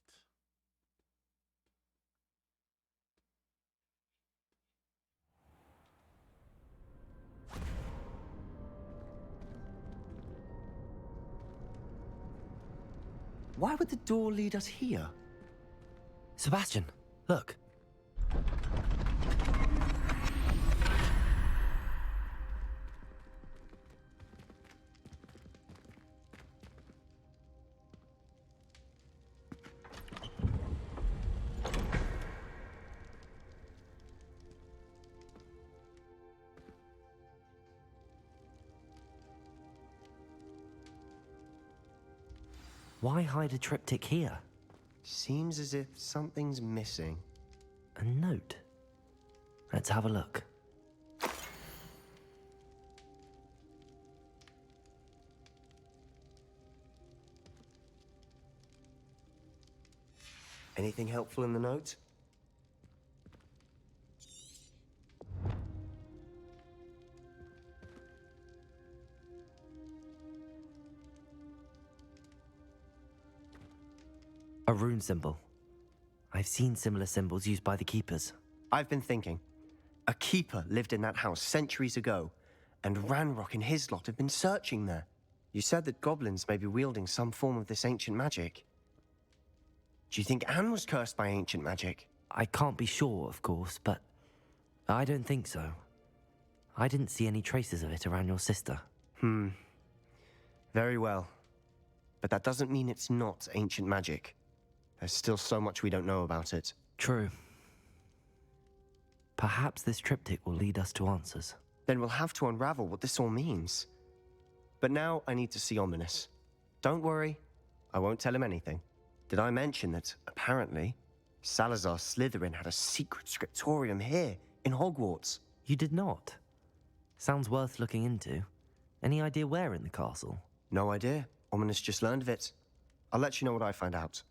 Why would the door lead us here? Sebastian, look. Why hide a triptych here? Seems as if something's missing. A note. Let's have a look. Anything helpful in the note? A rune symbol. I've seen similar symbols used by the Keepers. I've been thinking. A keeper lived in that house centuries ago, and Ranrock and his lot have been searching there. You said that goblins may be wielding some form of this ancient magic. Do you think Anne was cursed by ancient magic? I can't be sure, of course, but I don't think so. I didn't see any traces of it around your sister. Very well. But that doesn't mean it's not ancient magic. There's still so much we don't know about it. True. Perhaps this triptych will lead us to answers. Then we'll have to unravel what this all means. But now I need to see Ominous. Don't worry, I won't tell him anything. Did I mention that, apparently, Salazar Slytherin had a secret scriptorium here, in Hogwarts? You did not? Sounds worth looking into. Any idea where in the castle? No idea. Ominous just learned of it. I'll let you know what I find out.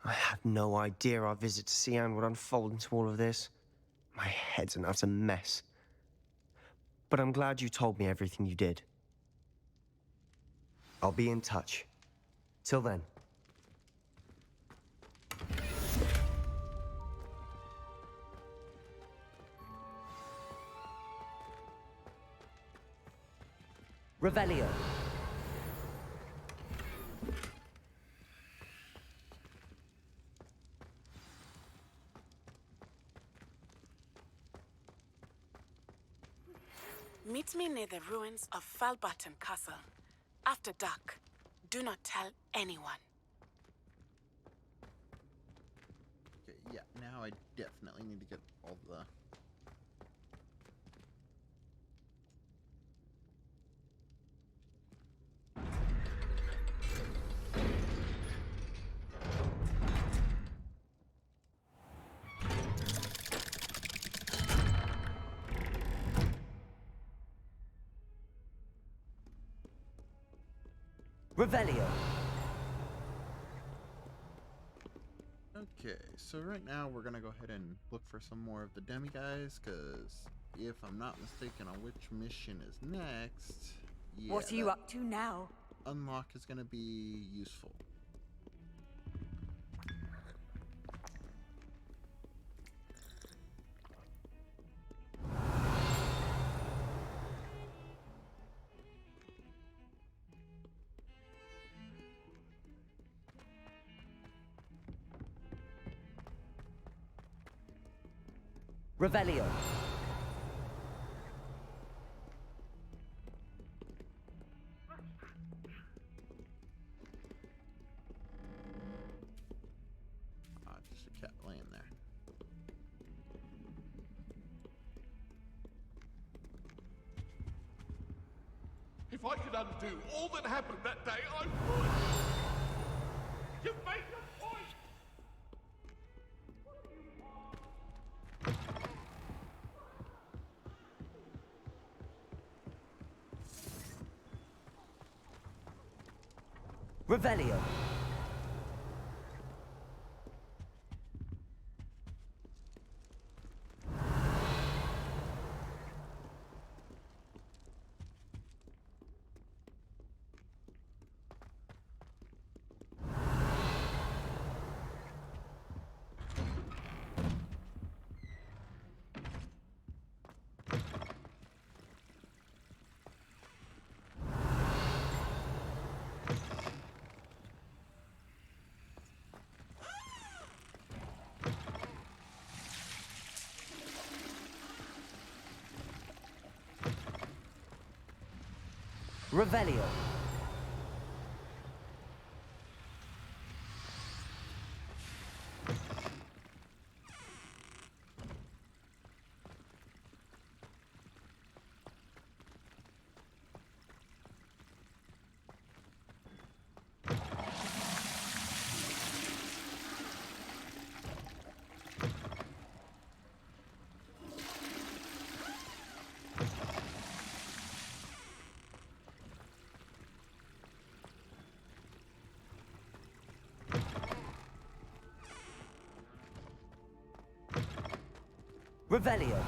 I had no idea our visit to Cian would unfold into all of this. My head's an utter mess. But I'm glad you told me everything you did. I'll be in touch. Till then. Revelio. Meet me near the ruins of Falbaton Castle. After dark. Do not tell anyone. Okay, yeah, now I definitely need to get all the... Revelio. Okay, so right now we're gonna go ahead and look for some more of the demi-guys, because if I'm not mistaken on which mission is next, yeah, What are you up to now? unlock is gonna be useful. Revelio. Just a cat laying there. If I could undo all that happened that day, I would. You make a point. Revelio. Revelio. Revelio.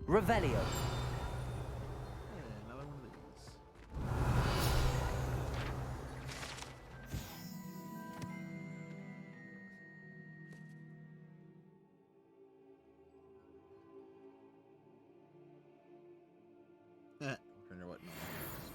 Revelio. Hey, another one of these. Wonder what number it is.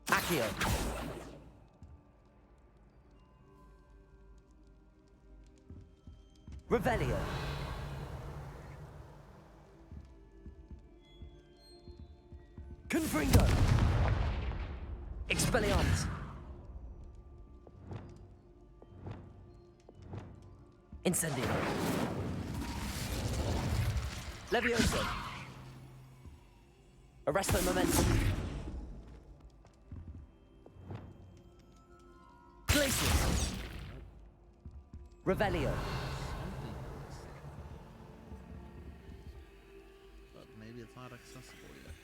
Accio. Revelio. Confringo. Expelliarmus. Incendio. Levioso. Arresto momentum. Glacius. Revelio. Something in this thing. But maybe it's not accessible yet.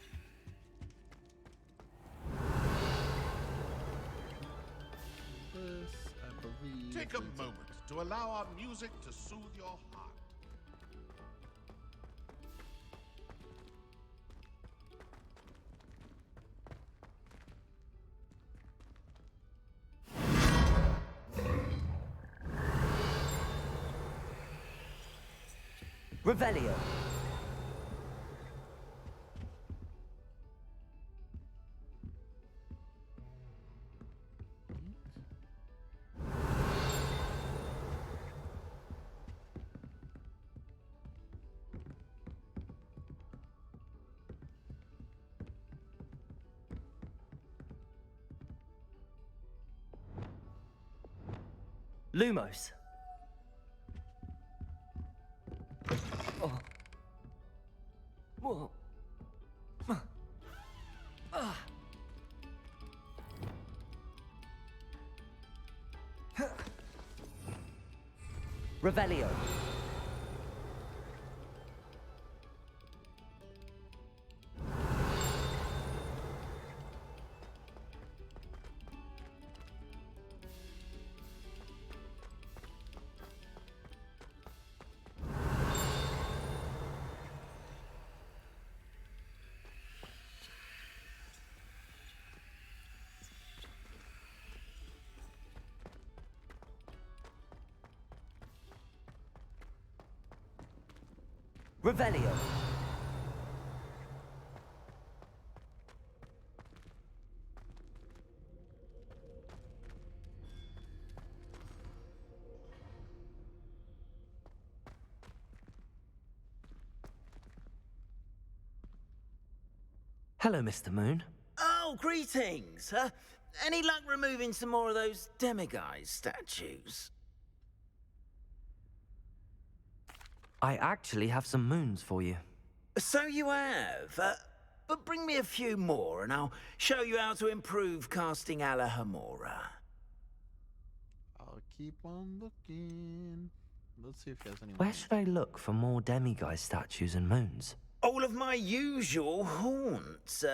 This, I believe. Take a leads up- moment to allow our music to soothe your heart. Revelio. Lumos. Oh. Whoa. Revelio. Revelio. Hello, Mr. Moon. Oh, greetings. Any luck removing some more of those demiguise statues? I actually have some moons for you. So you have. But bring me a few more and I'll show you how to improve casting Alohomora. I'll keep on looking. Let's see if he has any. Where more. should I look for more demiguise statues and moons? All of my usual haunts,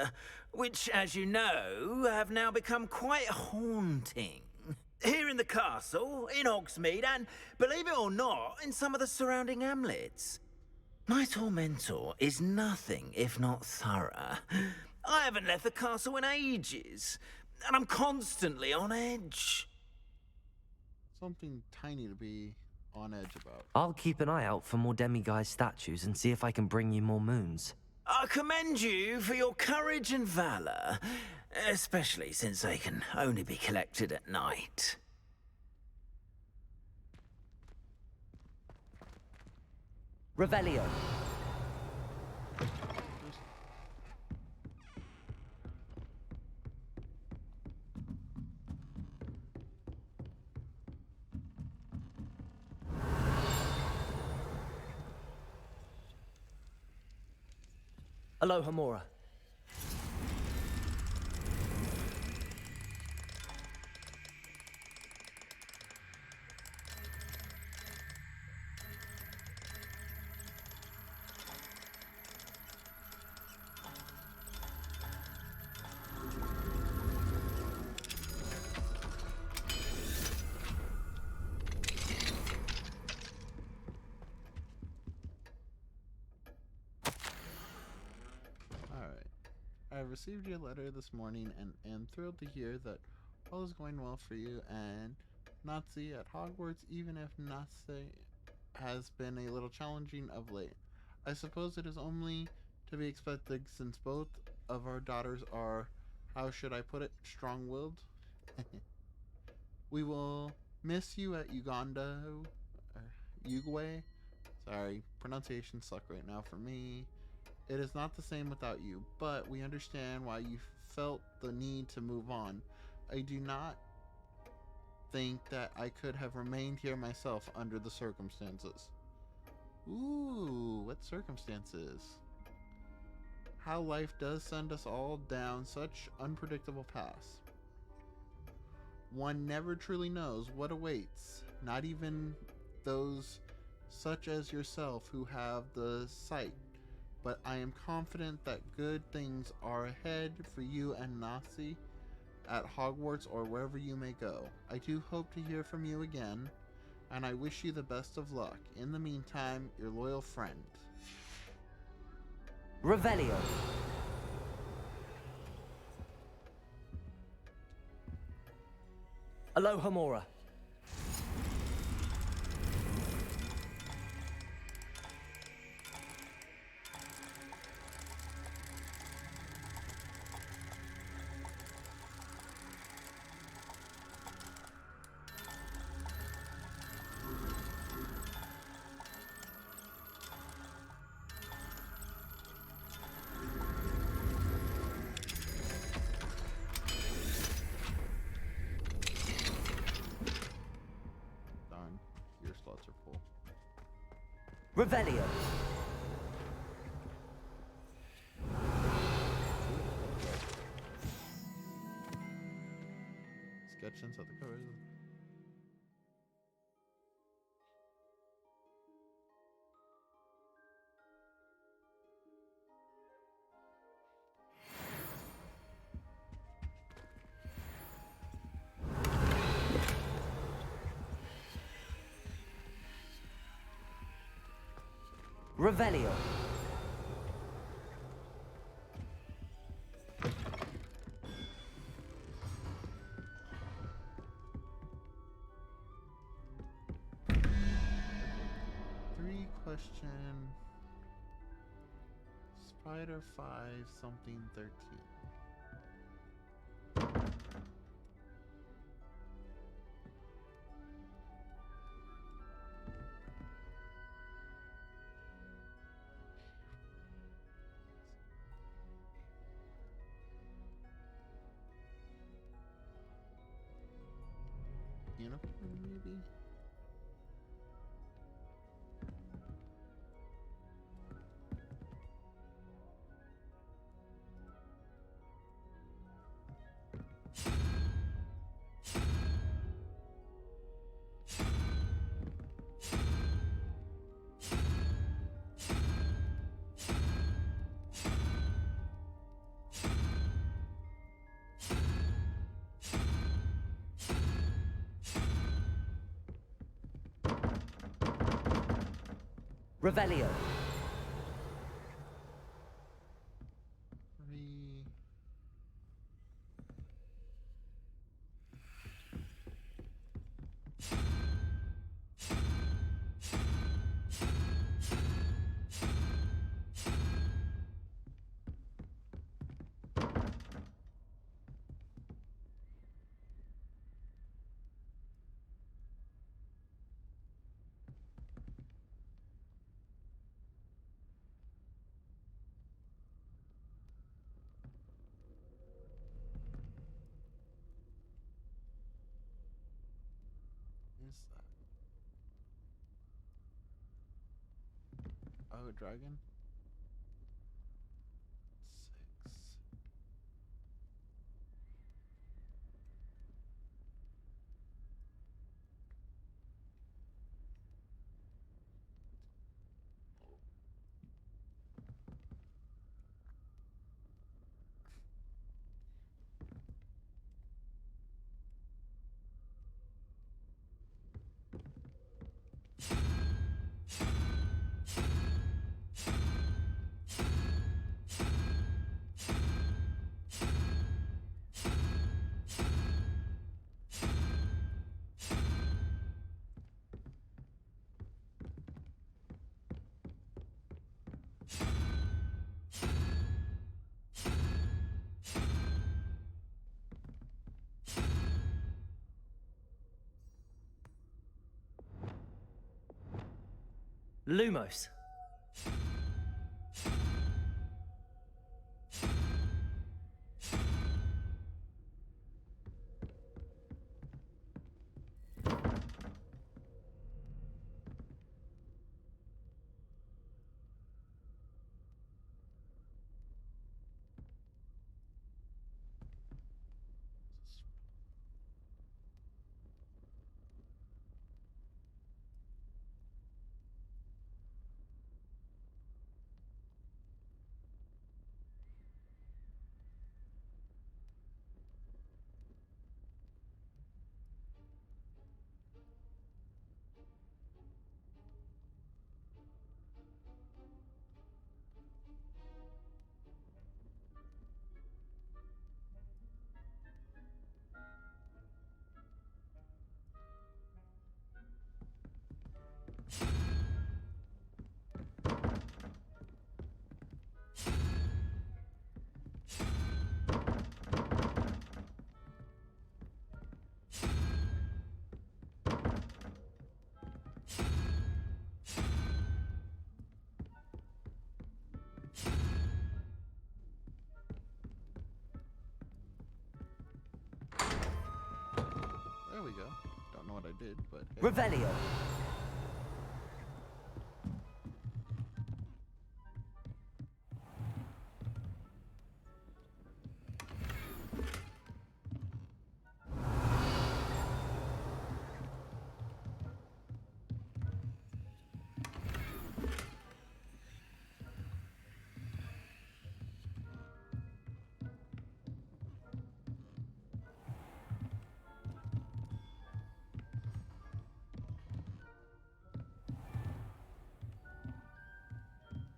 which, as you know, have now become quite haunting. Here in the castle, in Hogsmeade, and, believe it or not, in some of the surrounding hamlets. My tormentor is nothing if not thorough. I haven't left the castle in ages, and I'm constantly on edge. Something tiny to be on edge about. I'll keep an eye out for more demiguise statues and see if I can bring you more moons. I commend you for your courage and valor, especially since they can only be collected at night. Revelio. Alohomora. I received your letter this morning and am thrilled to hear that all is going well for you and Nazi at Hogwarts, even if Nazi has been a little challenging of late. I suppose it is only to be expected since both of our daughters are, how should I put it, strong-willed. We will miss you at Uguay. Sorry, pronunciations suck right now for me. It is not the same without you, but we understand why you felt the need to move on. I do not think that I could have remained here myself under the circumstances. Ooh, what circumstances? How life does send us all down such unpredictable paths. One never truly knows what awaits, not even those such as yourself who have the sight, but I am confident that good things are ahead for you and Nasi at Hogwarts or wherever you may go. I do hope to hear from you again, and I wish you the best of luck. In the meantime, your loyal friend. Revelio. Aloha Mora. Darn, your slots are full. Revelio. Sketch inside the covers. Revelio. Three question. Spider 5 something 13. Unicorn maybe? Revelio. Three. Is that? Oh, dragon? 6. Lumos. we go. Don't know what I did, but hey. Revelio.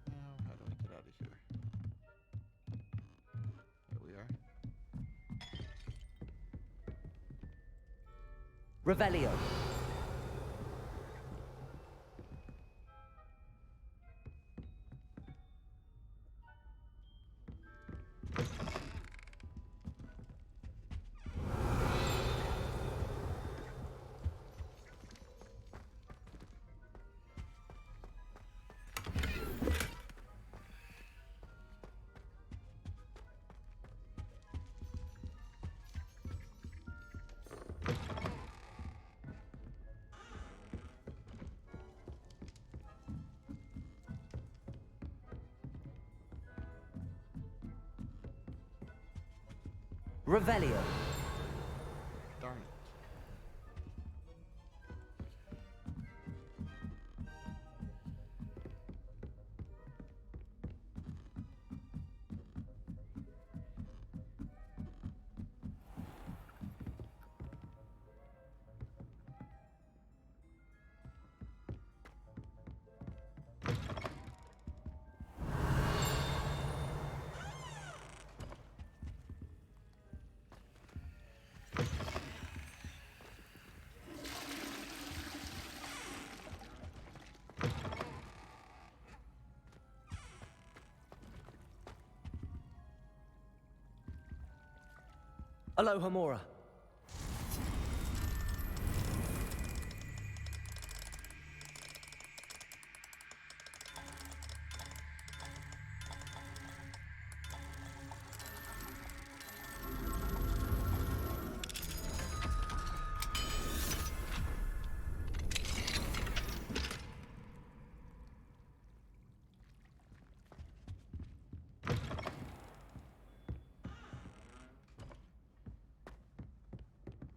Now, how do I get out of here? There we are. Revelio. Revelio. Darn it. Aloha Mora.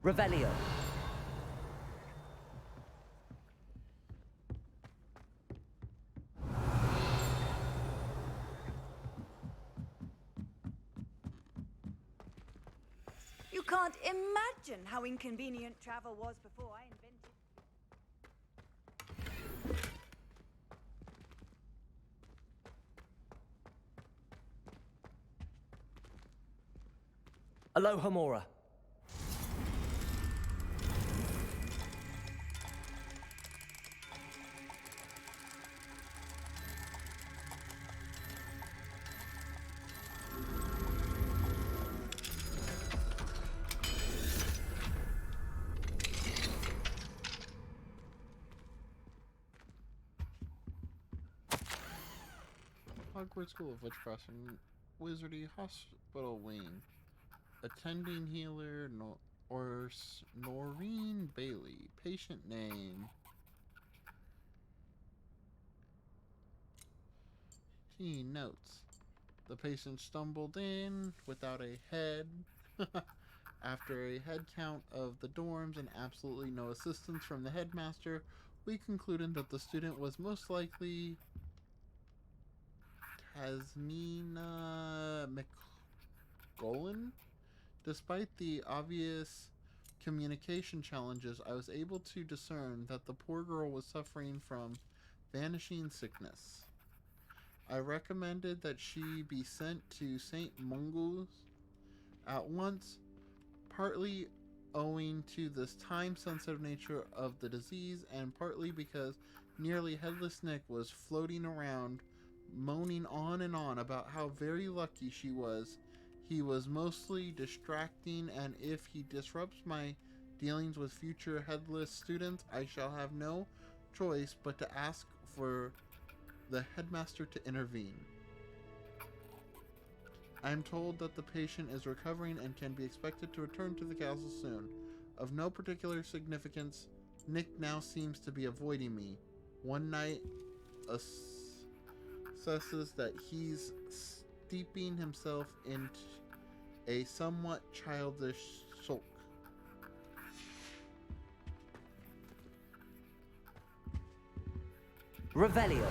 Revelio. You can't imagine how inconvenient travel was before I invented. Aloha Mora. Hogwarts School of Witchcraft and Wizardry Hospital Wing. Attending healer Noreen Bailey. Patient name. He notes. The patient stumbled in without a head. After a head count of the dorms and absolutely no assistance from the headmaster, we concluded that the student was most likely Tasmina McGolan. Despite the obvious communication challenges, I was able to discern that the poor girl was suffering from vanishing sickness. I recommended that she be sent to St. Mungo's at once, partly owing to this time-sensitive nature of the disease and partly because nearly headless Nick was floating around moaning on and on about how very lucky she was. He was mostly distracting, and if he disrupts my dealings with future headless students, I shall have no choice but to ask for the headmaster to intervene. I am told that the patient is recovering and can be expected to return to the castle soon. Of no particular significance, Nick now seems to be avoiding me. One night assesses that he's steeping himself in a somewhat childish sulk. Revelio.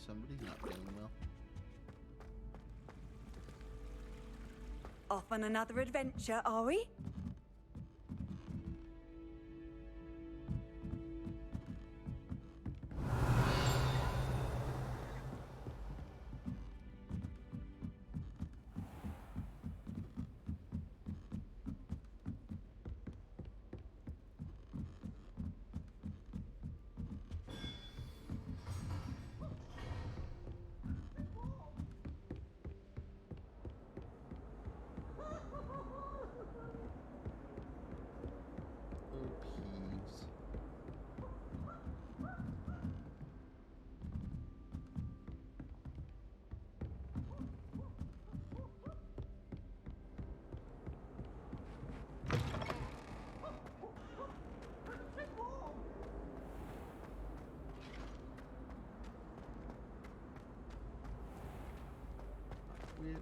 Somebody's not feeling well. Off on another adventure, are we? Oh, peeves. Which...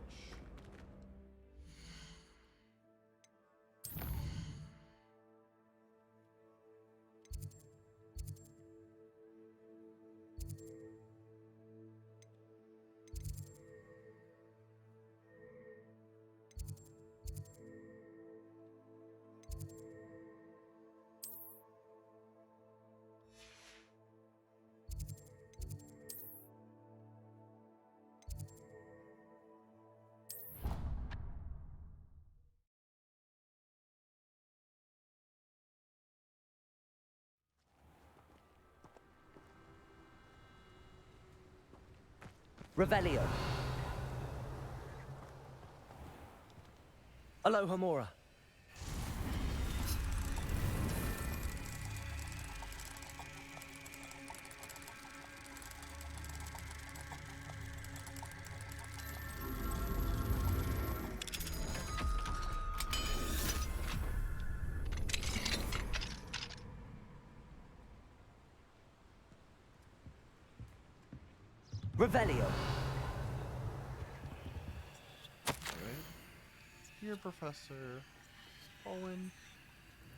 Revelio. Aloha Mora. Revelio. Alright. Dear Professor Owen,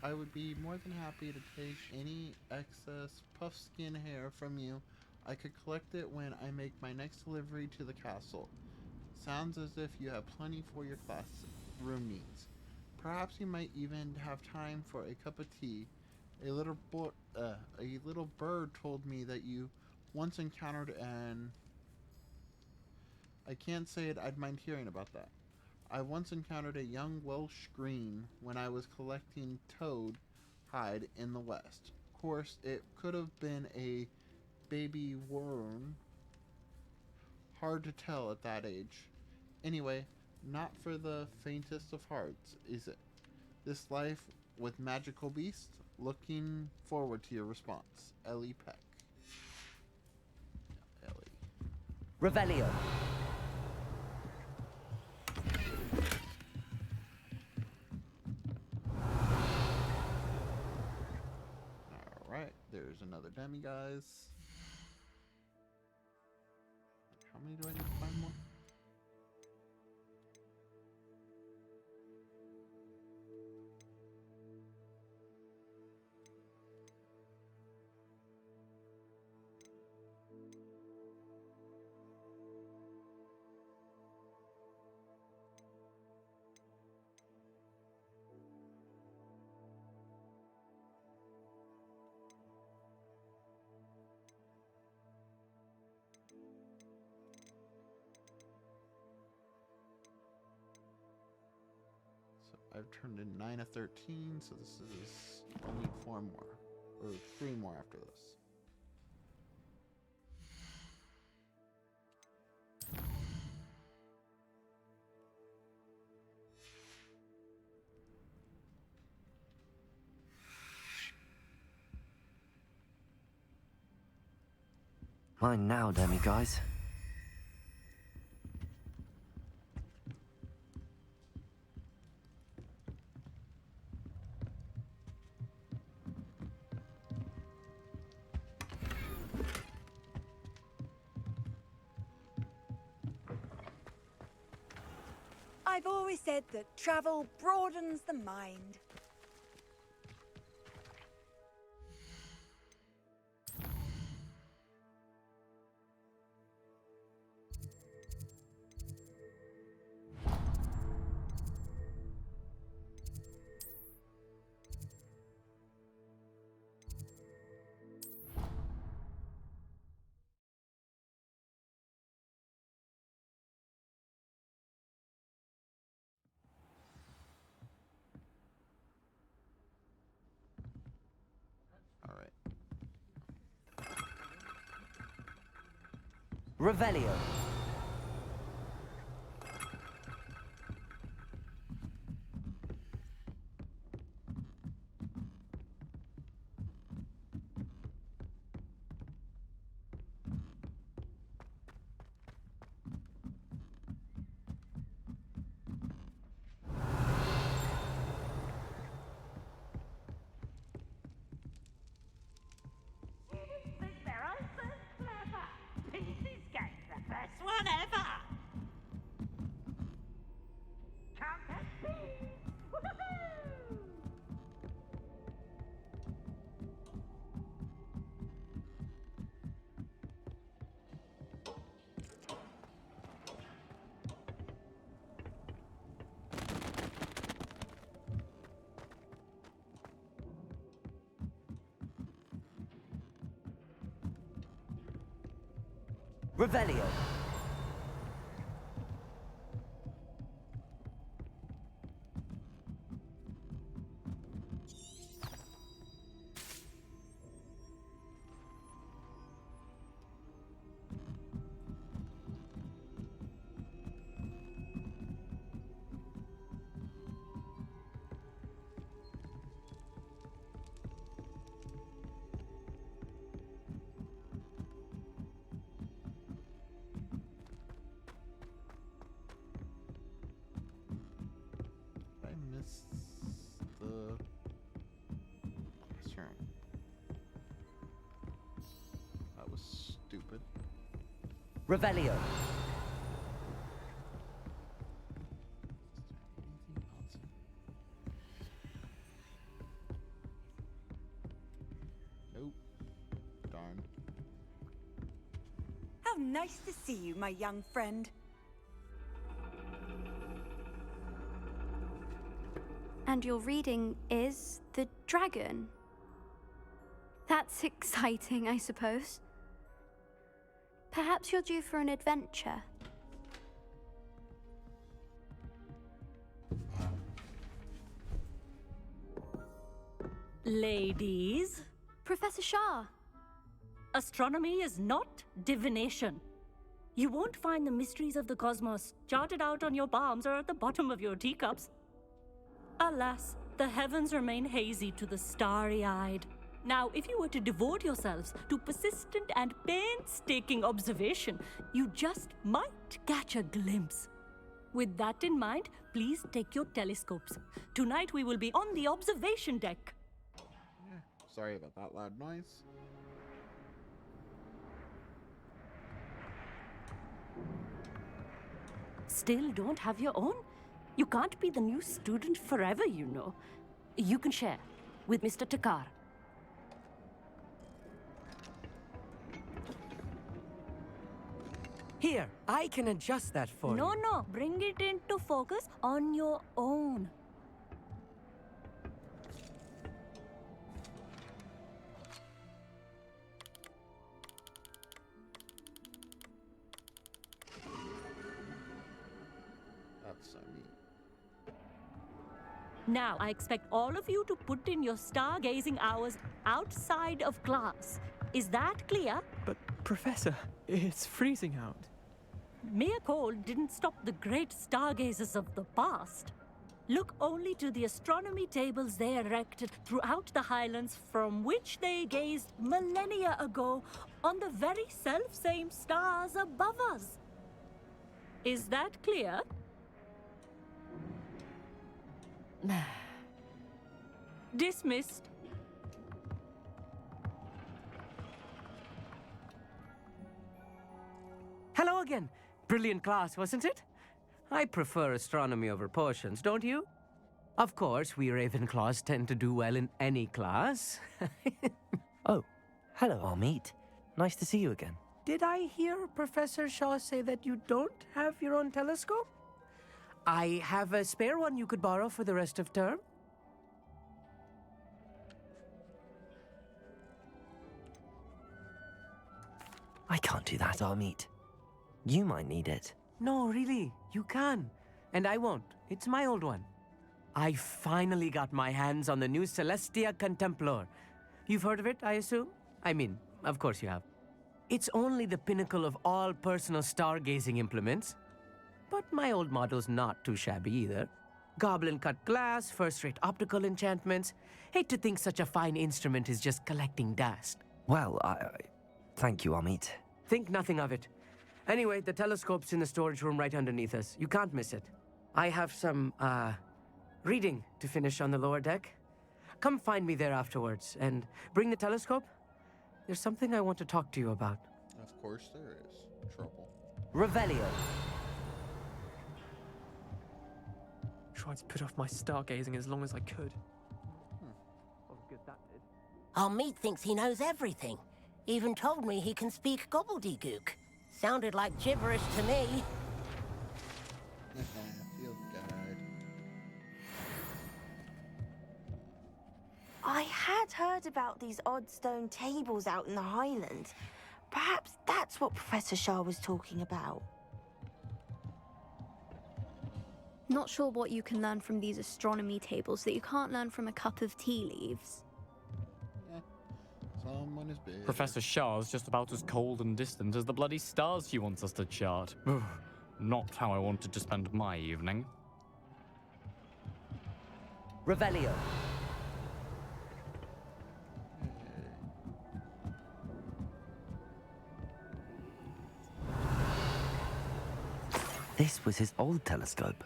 I would be more than happy to take any excess puff skin hair from you. I could collect it when I make my next delivery to the castle. Sounds as if you have plenty for your classroom needs. Perhaps you might even have time for a cup of tea. A little bird told me that you once encountered an... I can't say it, I'd mind hearing about that. I once encountered a young Welsh green when I was collecting toad hide in the west. Of course, it could have been a baby worm. Hard to tell at that age. Anyway, not for the faintest of hearts, is it? This life with magical beasts? Looking forward to your response. Ellie Peck. Ellie. Revelio. Alright, there's another demiguise. How many do I need to find more? I've turned in 9 of 13, so this is... I'll need 4 more. Or 3 more after this. Mine now, Demi guys. I've always said that travel broadens the mind. All right. Revelio. Revelio. I missed the turn. That was stupid. Revelio. Nope. Darn. How nice to see you, my young friend. And your reading is The Dragon. That's exciting, I suppose. Perhaps you're due for an adventure. Ladies, Professor Shah. astronomy is not divination. You won't find the mysteries of the cosmos charted out on your palms or at the bottom of your teacups. Alas, the heavens remain hazy to the starry-eyed. Now, if you were to devote yourselves to persistent and painstaking observation, you just might catch a glimpse. With that in mind, please take your telescopes. Tonight we will be on the observation deck. Yeah, sorry about that loud noise. Still don't have your own? You can't be the new student forever, you know. You can share with Mr. Takar. Here, I can adjust that for you. No, bring it into focus on your own. That's so neat. Now, I expect all of you to put in your stargazing hours outside of class. Is that clear? But, Professor, it's freezing out. Mere cold didn't stop the great stargazers of the past. Look only to the astronomy tables they erected throughout the Highlands, from which they gazed millennia ago on the very self-same stars above us. Is that clear? Dismissed. Hello again. Brilliant class, wasn't it? I prefer astronomy over potions, don't you? Of course, we Ravenclaws tend to do well in any class. Oh, hello, Amit. Nice to see you again. Did I hear Professor Shaw say that you don't have your own telescope? I have a spare one you could borrow for the rest of term. I can't do that, Amit. You might need it. No, really, you can. And I won't. It's my old one. I finally got my hands on the new Celestia Contemplar. You've heard of it, I assume? I mean, of course you have. It's only the pinnacle of all personal stargazing implements. But my old model's not too shabby either. Goblin-cut glass, first-rate optical enchantments. Hate to think such a fine instrument is just collecting dust. Well, thank you, Amit. Think nothing of it. Anyway, the telescope's in the storage room right underneath us. You can't miss it. I have some, reading to finish on the lower deck. Come find me there afterwards, and bring the telescope. There's something I want to talk to you about. Of course there is. Trouble. Revelio. Tried to put off my stargazing as long as I could. Amit thinks he knows everything. Even told me he can speak gobbledygook. Sounded like gibberish to me. Field guide. I had heard about these odd stone tables out in the Highlands. Perhaps that's what Professor Shah was talking about. Not sure what you can learn from these astronomy tables that you can't learn from a cup of tea leaves. Someone is big. Professor Shah's just about as cold and distant as the bloody stars she wants us to chart. Not how I wanted to spend my evening. Revelio. This was his old telescope.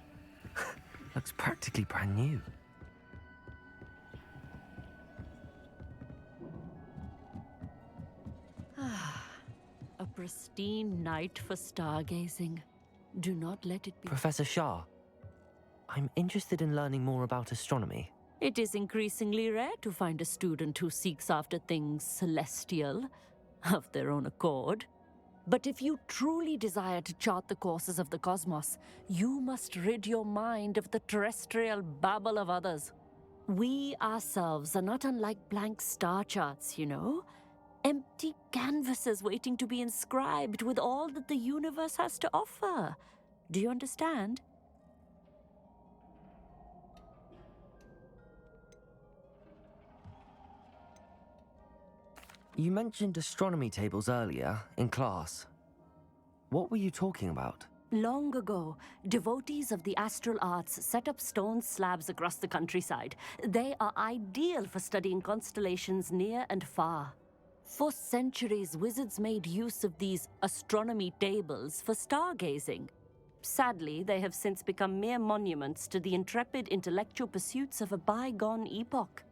Looks practically brand new. A pristine night for stargazing. Do not let it be. Professor Shah, I'm interested in learning more about astronomy. It is increasingly rare to find a student who seeks after things celestial, of their own accord. But if you truly desire to chart the courses of the cosmos, you must rid your mind of the terrestrial babble of others. We ourselves are not unlike blank star charts, you know? Empty canvases waiting to be inscribed with all that the universe has to offer. Do you understand? You mentioned astronomy tables earlier, in class. What were you talking about? Long ago, devotees of the astral arts set up stone slabs across the countryside. They are ideal for studying constellations near and far. For centuries, wizards made use of these astronomy tables for stargazing. Sadly, they have since become mere monuments to the intrepid intellectual pursuits of a bygone epoch.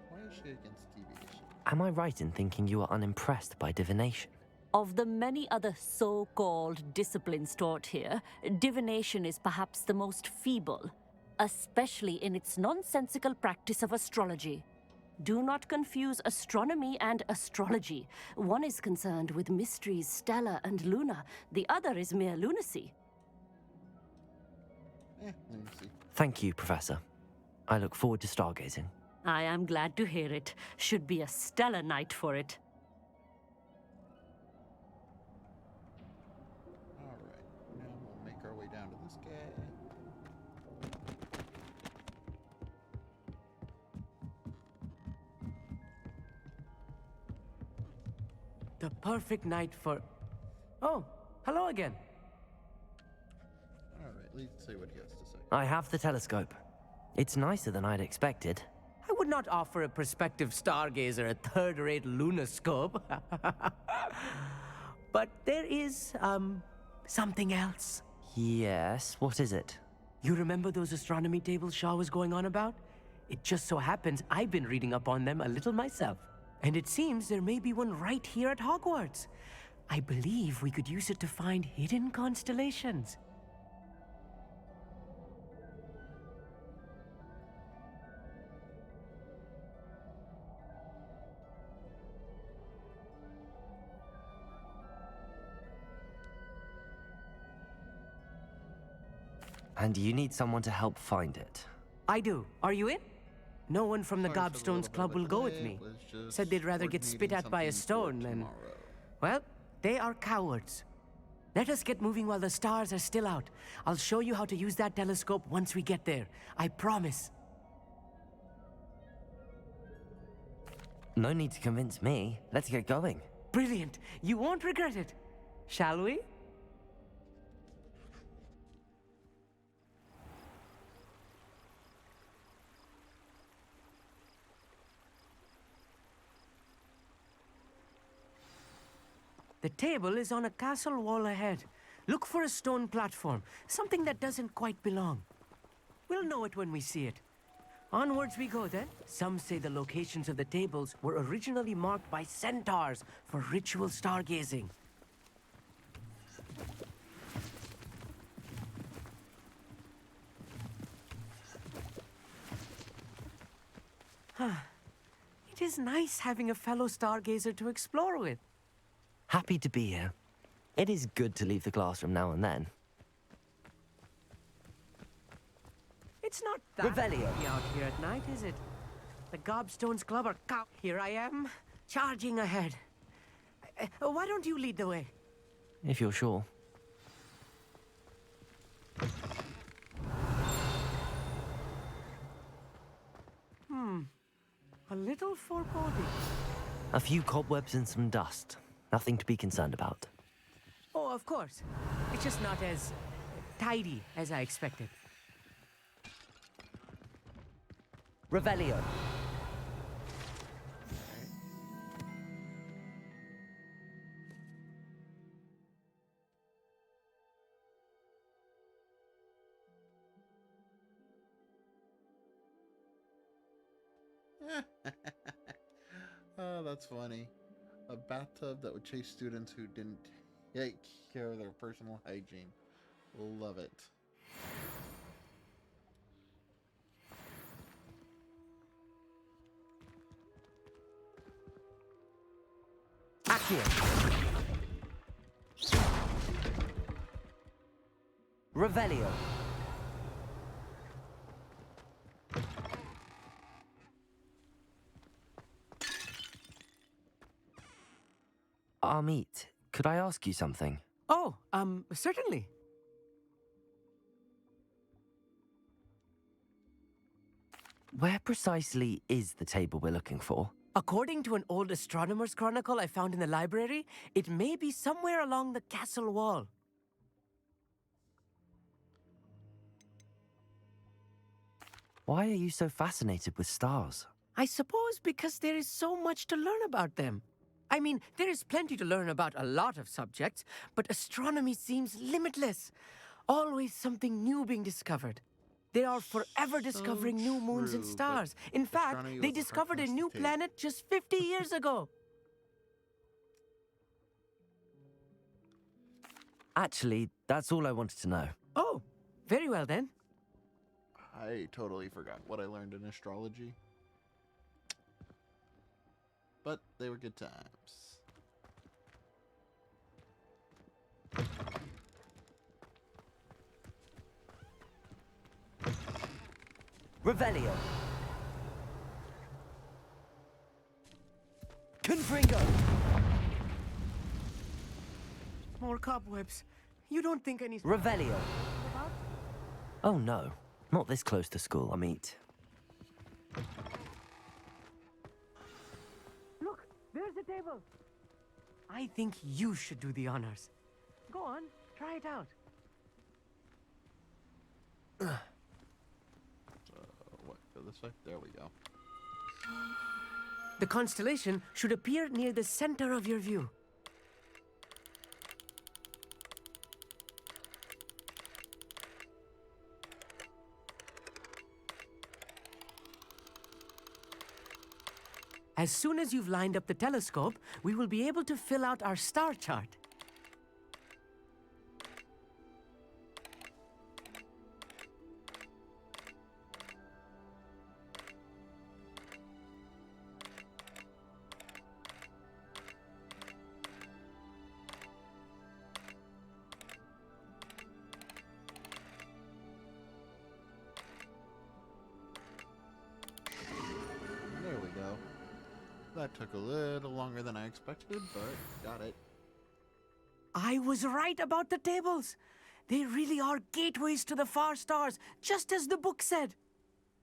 Why is she against deviation? Am I right in thinking you are unimpressed by divination? Of the many other so-called disciplines taught here, divination is perhaps the most feeble, especially in its nonsensical practice of astrology. Do not confuse astronomy and astrology. One is concerned with mysteries stellar and lunar. The other is mere lunacy. Let me see. Thank you, Professor. I look forward to stargazing. I am glad to hear it. Should be a stellar night for it. Alright, now we'll make our way down to this guy. The perfect night for... Oh, hello again. Alright. Let's see what he has to say. I have the telescope. It's nicer than I'd expected. I would not offer a prospective stargazer a third-rate lunoscope. But there is, something else. Yes, what is it? You remember those astronomy tables Shaw was going on about? It just so happens I've been reading up on them a little myself. And it seems there may be one right here at Hogwarts. I believe we could use it to find hidden constellations. And you need someone to help find it. I do. Are you in? No one from the Sorry for the Gobstones little Club bit will of go delay. with me. It was just Said they'd rather get spit coordinating at by a something for stone than... tomorrow. Well, they are cowards. Let us get moving while the stars are still out. I'll show you how to use that telescope once we get there. I promise. No need to convince me. Let's get going. Brilliant. You won't regret it. Shall we? The table is on a castle wall ahead. Look for a stone platform, something that doesn't quite belong. We'll know it when we see it. Onwards we go then. Some say the locations of the tables were originally marked by centaurs for ritual stargazing. It is nice having a fellow stargazer to explore with. Happy to be here. It is good to leave the classroom now and then. It's not that Revelio. creepy out here at night, is it? The Gobstones Club are cow. Here I am, charging ahead. Why don't you lead the way? If you're sure. A little foreboding. A few cobwebs and some dust. Nothing to be concerned about. Oh, of course. It's just not as tidy as I expected. Revelio. Oh, that's funny. A bathtub that would chase students who didn't take care of their personal hygiene. Love it. Accio. Revelio. Amit, could I ask you something? Oh, certainly. Where precisely is the table we're looking for? According to an old astronomer's chronicle I found in the library, it may be somewhere along the castle wall. Why are you so fascinated with stars? I suppose because there is so much to learn about them. I mean, there is plenty to learn about a lot of subjects, but astronomy seems limitless. Always something new being discovered. They are forever discovering new moons and true, stars. but In fact, astronomy they was a discovered a hard new task to take. planet just 50 years ago. Actually, that's all I wanted to know. Oh, very well then. I totally forgot what I learned in astrology. But they were good times. Revelio. Confringo. More cobwebs. You don't think any... Revelio. Oh no, not this close to school, Amit. Look, there's the table. I think you should do the honors. Go on, try it out. What? Go this way? There we go. The constellation should appear near the center of your view. As soon as you've lined up the telescope, we will be able to fill out our star chart. There we go. That took a little longer than I expected, but got it. I was right about the tables. They really are gateways to the far stars, just as the book said.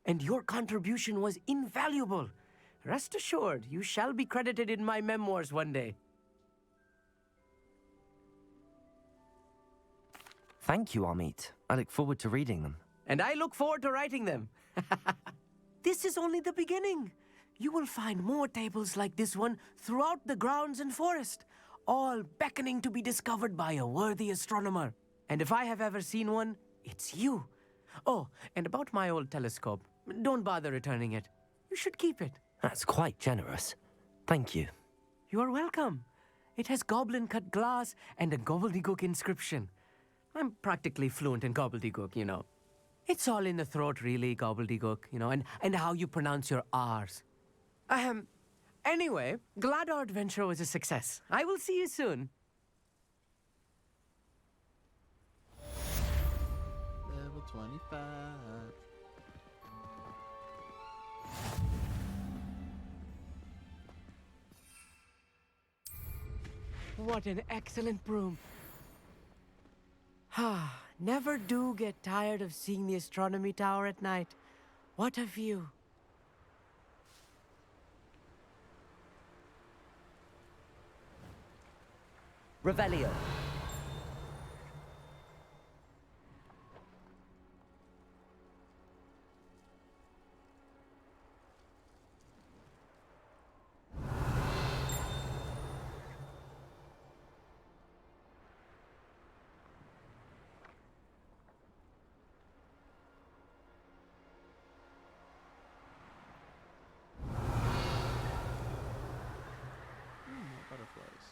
And your contribution was invaluable. Rest assured, you shall be credited in my memoirs one day. Thank you, Amit. I look forward to reading them. And I look forward to writing them. This is only the beginning. You will find more tables like this one throughout the grounds and forest, all beckoning to be discovered by a worthy astronomer. And if I have ever seen one, it's you. Oh, and about my old telescope, don't bother returning it. You should keep it. That's quite generous. Thank you. You are welcome. It has goblin-cut glass and a gobbledygook inscription. I'm practically fluent in gobbledygook, you know. It's all in the throat, really, gobbledygook, you know, and how you pronounce your R's. Anyway, glad our adventure was a success. I will see you soon. Level 25. What an excellent broom. Never do get tired of seeing the astronomy tower at night. What a view. Revelio. Butterflies.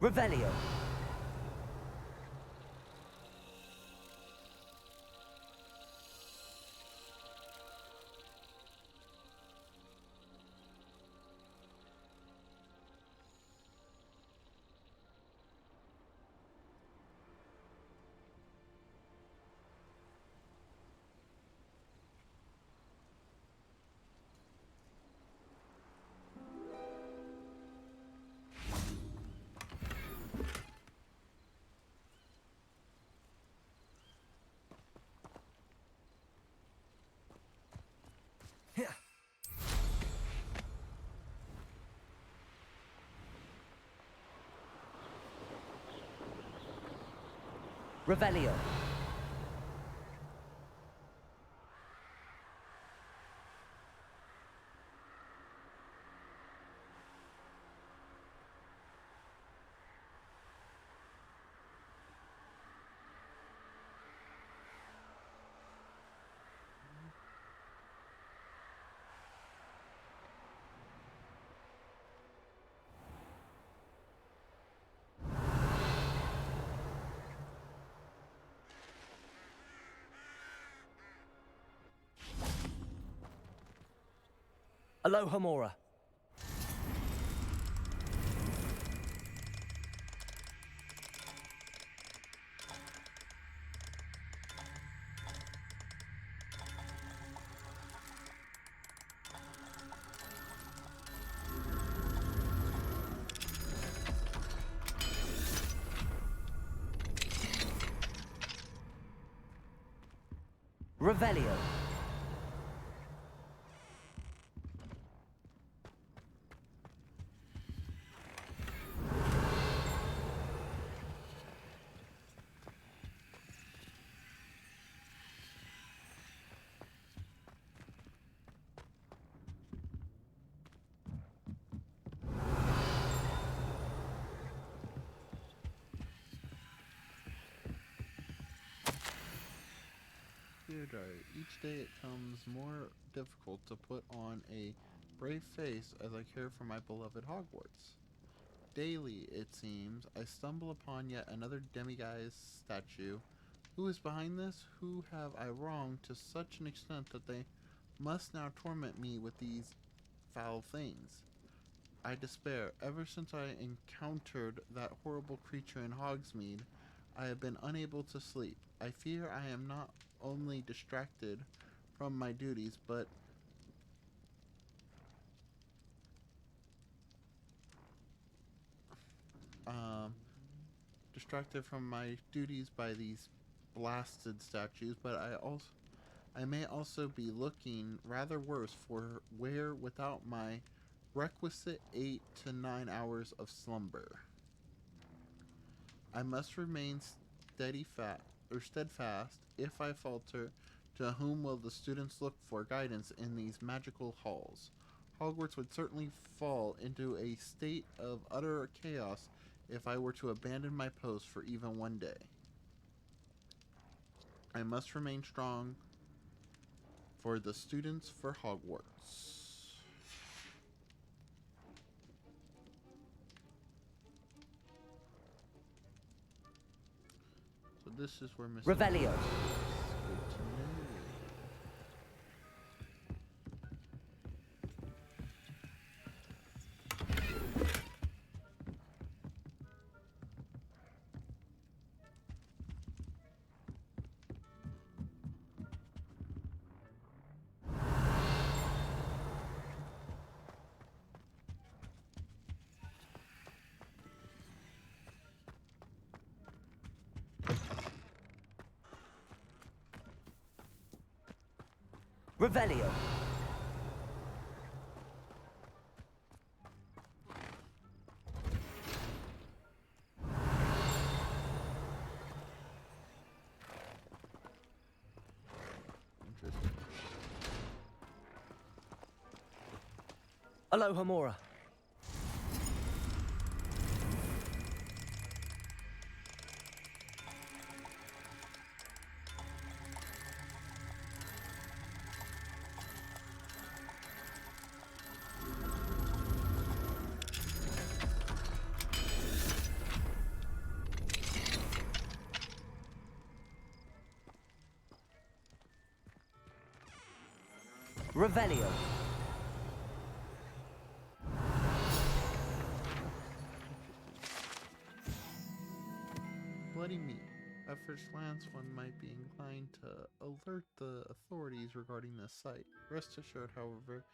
Revelio. Revelio. Aloha Mora. Revelio. Theodore, each day it comes more difficult to put on a brave face as I care for my beloved Hogwarts. Daily, it seems, I stumble upon yet another demiguise statue. Who is behind this? Who have I wronged to such an extent that they must now torment me with these foul things? I despair. Ever since I encountered that horrible creature in Hogsmeade, I have been unable to sleep. I fear I am not only distracted from my duties, but by these blasted statues, but I may also be looking rather worse for where without my requisite 8 to 9 hours of slumber. I must remain steadfast. If I falter, to whom will the students look for guidance in these magical halls? Hogwarts would certainly fall into a state of utter chaos if I were to abandon my post for even one day. I must remain strong for the students for Hogwarts. So this is where Mr. Revelio. Revelio. Interesting. Alohomora. Revelio. Bloody meat. At first glance, one might be inclined to alert the authorities regarding this site. Rest assured, however,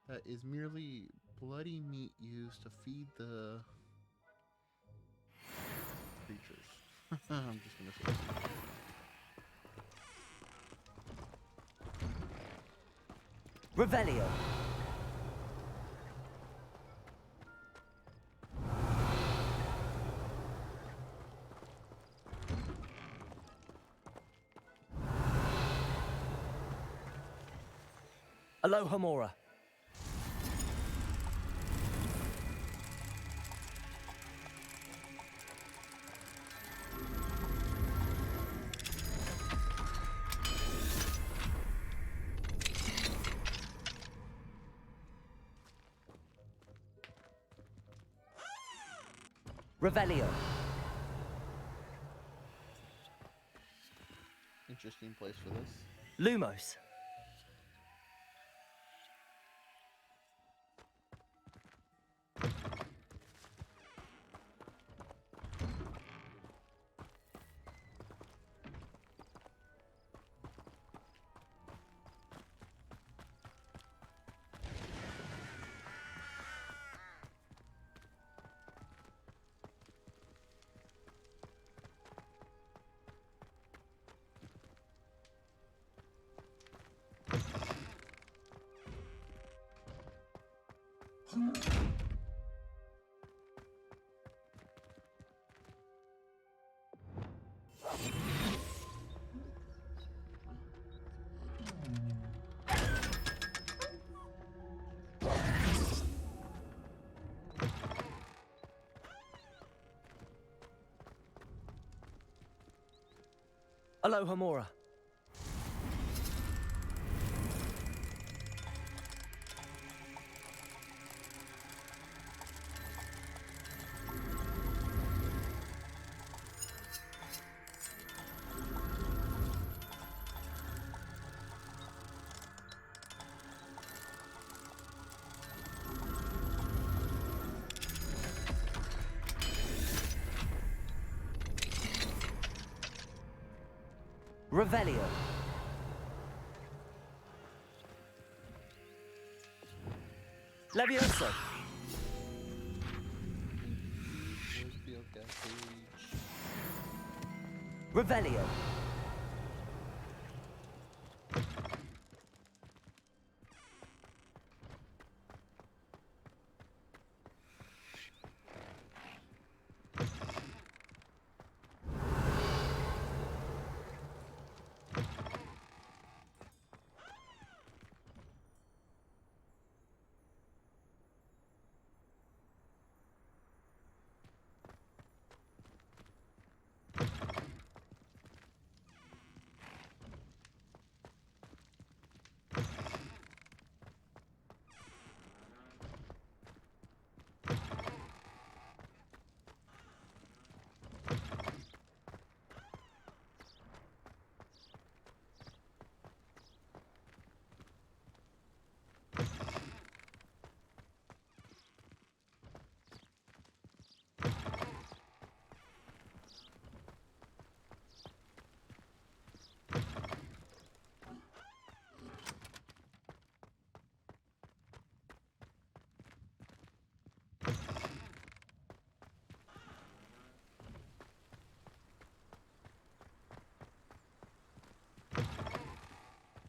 that is merely bloody meat used to feed the creatures. I'm just gonna say Revelio. Alohomora. Revelio. interesting place for this. Lumos. Aloha Mora. Revelio. Levioso. Revelio.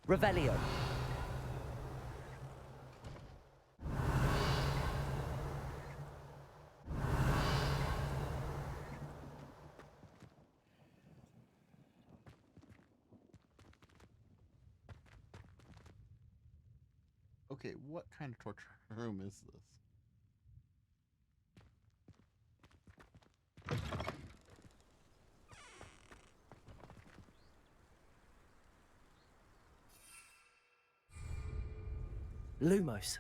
Revelio. Okay, what kind of torture room is this? Lumos.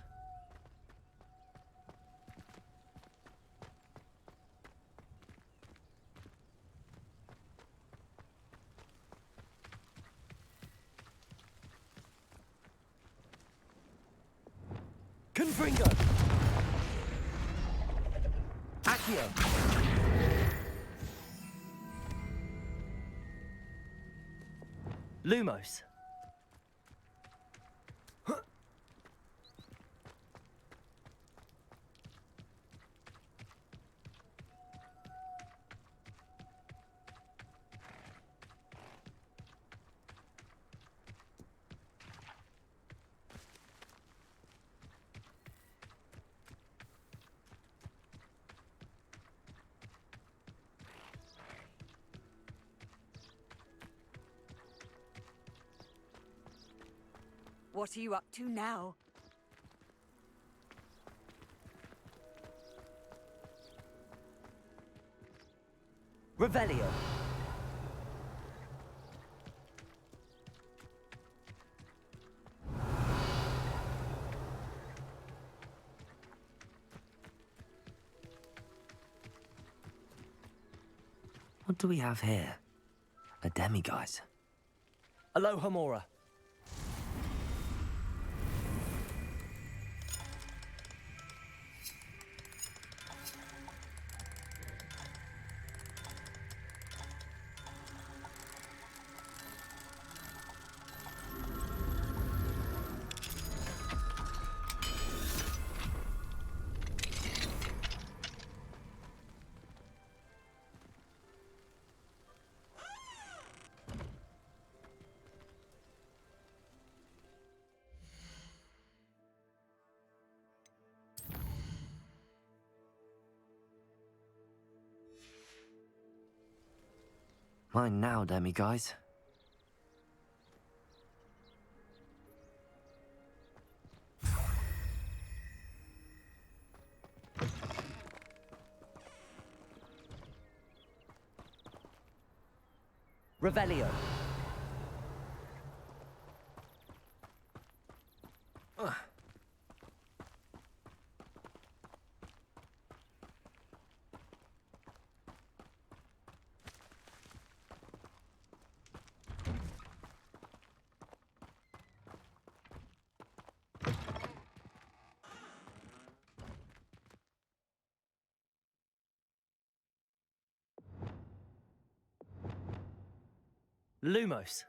Confringo. Accio. Lumos. What are you up to now? Revelio. What do we have here? A demiguise. Aloha Mora. Mine now, Demi guys. Revelio. Lumos.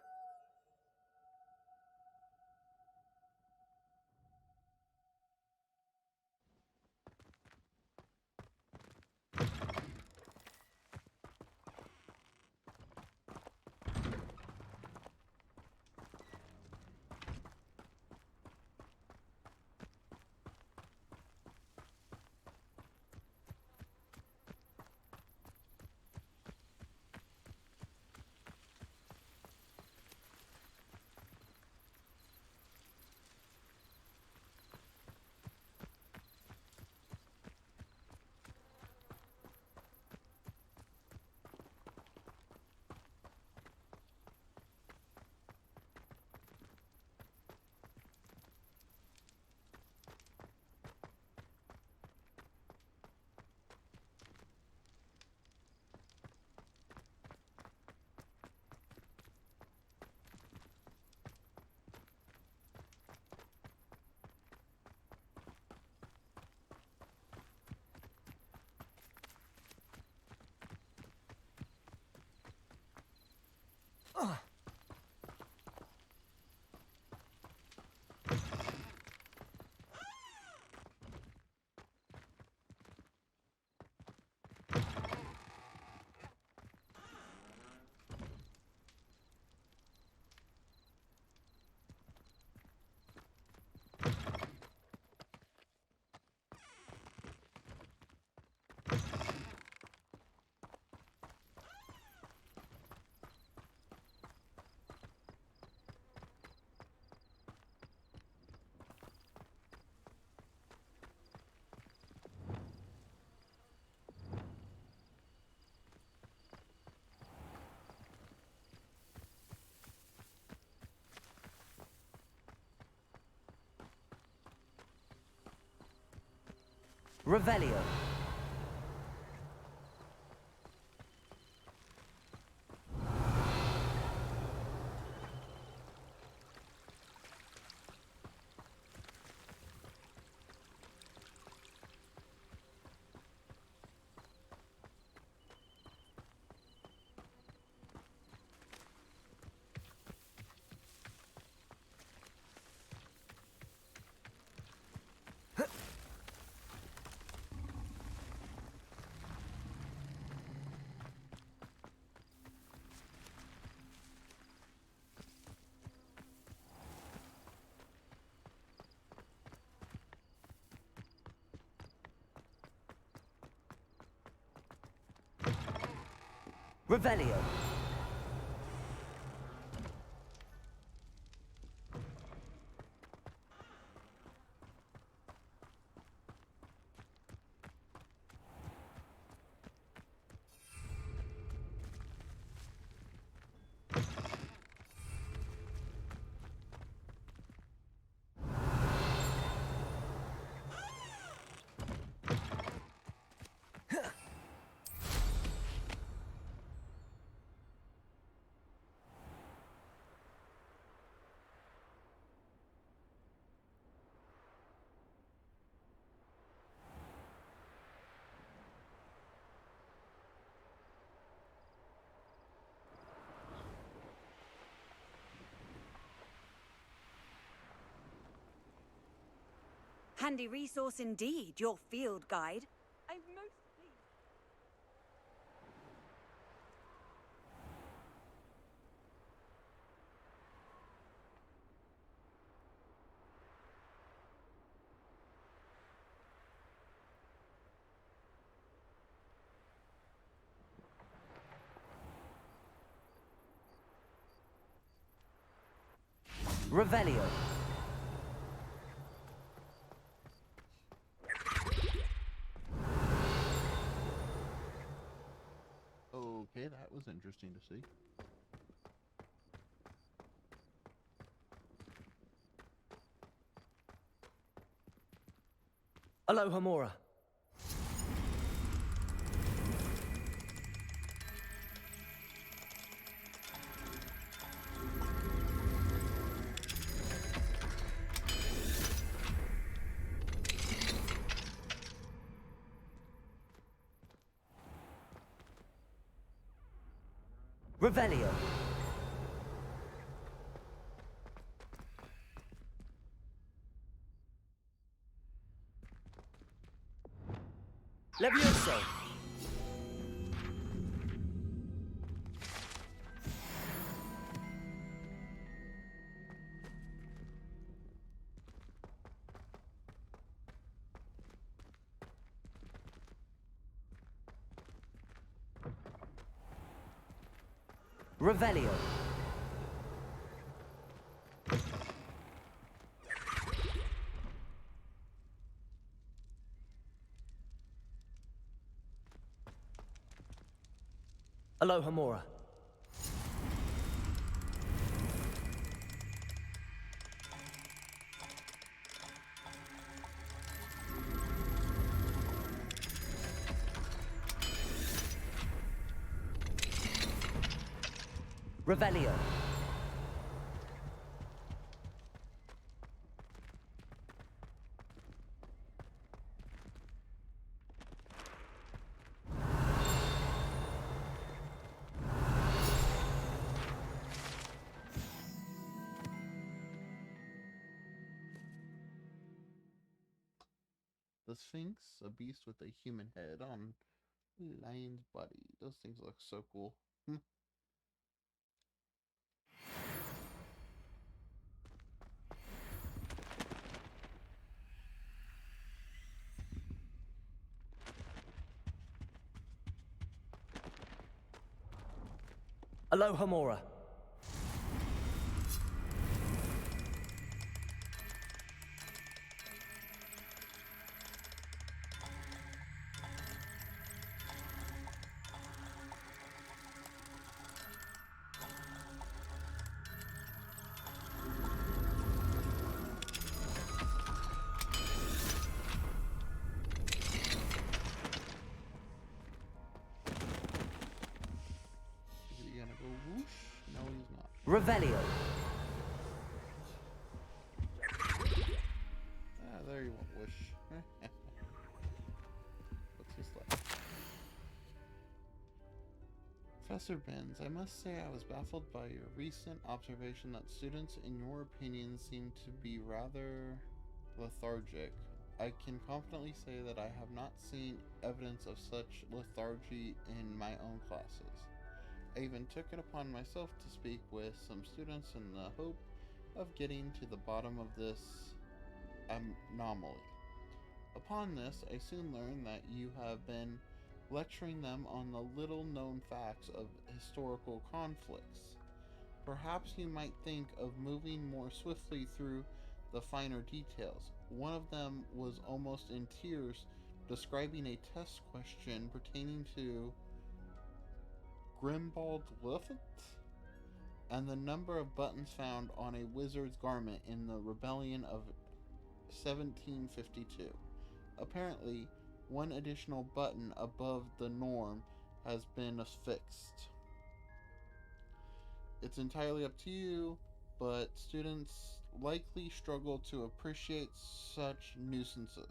Revelio. Revelio. Handy resource indeed, your field guide. I'm most pleased. Revelio. Okay, that was interesting to see. Alohomora. Revelio. Levioso. Revelio. Alohomora. Revelio. The Sphinx, a beast with a human head on lion's body. Those things look so cool. Alohomora. Is he gonna go whoosh? No, he's not. Revelio. Ah, there you went whoosh. What's this like? Professor Benz, I must say I was baffled by your recent observation that students, in your opinion, seem to be rather lethargic. I can confidently say that I have not seen evidence of such lethargy in my own classes. I even took it upon myself to speak with some students in the hope of getting to the bottom of this anomaly. Upon this, I soon learned that you have been lecturing them on the little-known facts of historical conflicts. Perhaps you might think of moving more swiftly through the finer details. One of them was almost in tears, describing a test question pertaining to Grimbald Liffet and the number of buttons found on a wizard's garment in the rebellion of 1752. Apparently, one additional button above the norm has been affixed. It's entirely up to you, but students likely struggle to appreciate such nuances.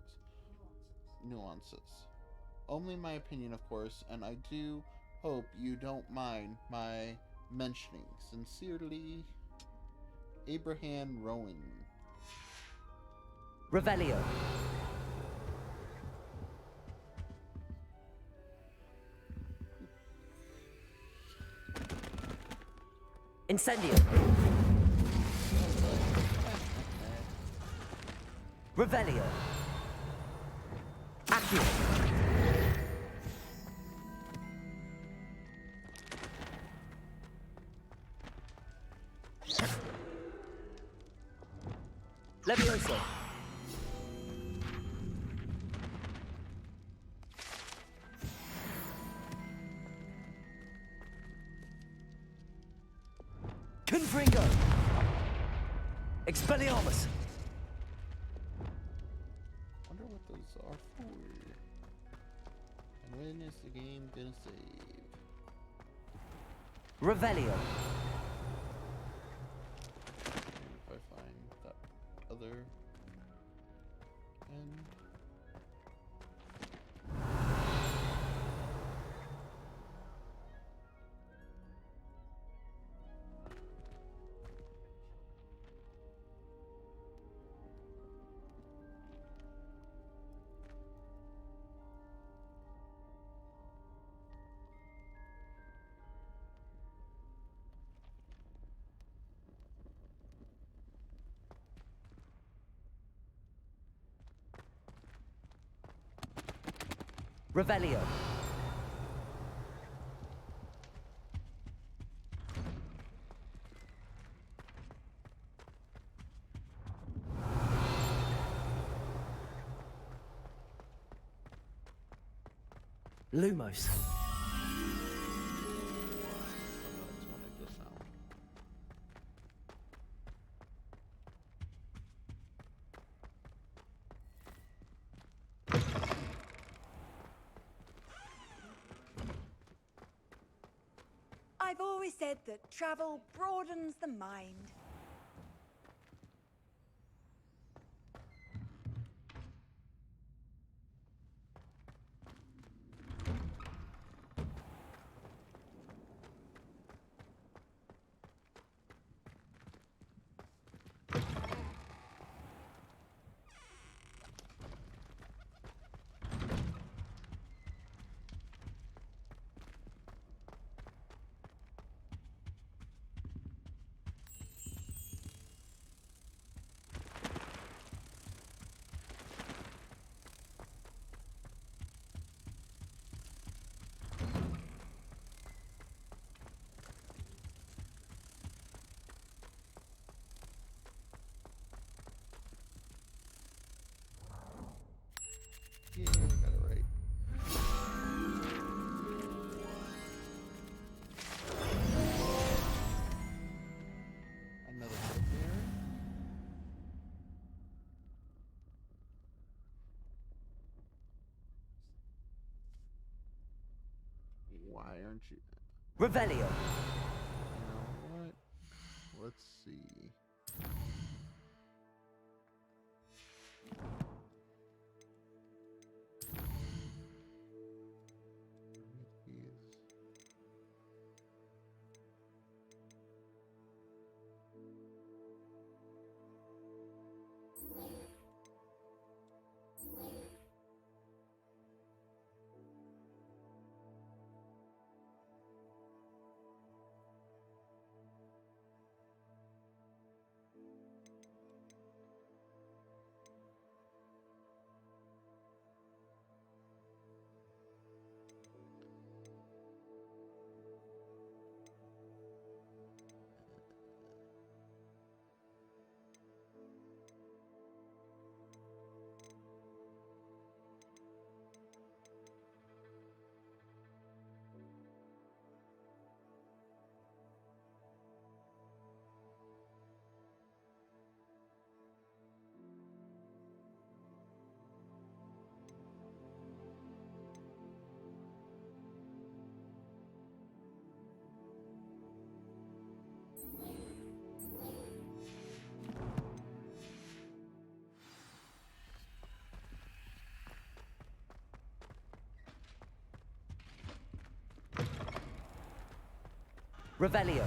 Only my opinion, of course, and I do hope you don't mind my mentioning. Sincerely, Abraham Rowan. Revelio. Incendio. Revelio. Accio. Levioso. Confringo. Expelliarmus. Wonder what those are for. And when is the game gonna save? Revelio. If I find that other end. Revelio. Lumos. I've always said that travel broadens the mind. Yeah, I got it right. Another clip here. Why aren't you? Revelio. You know what? Let's see. Revelio.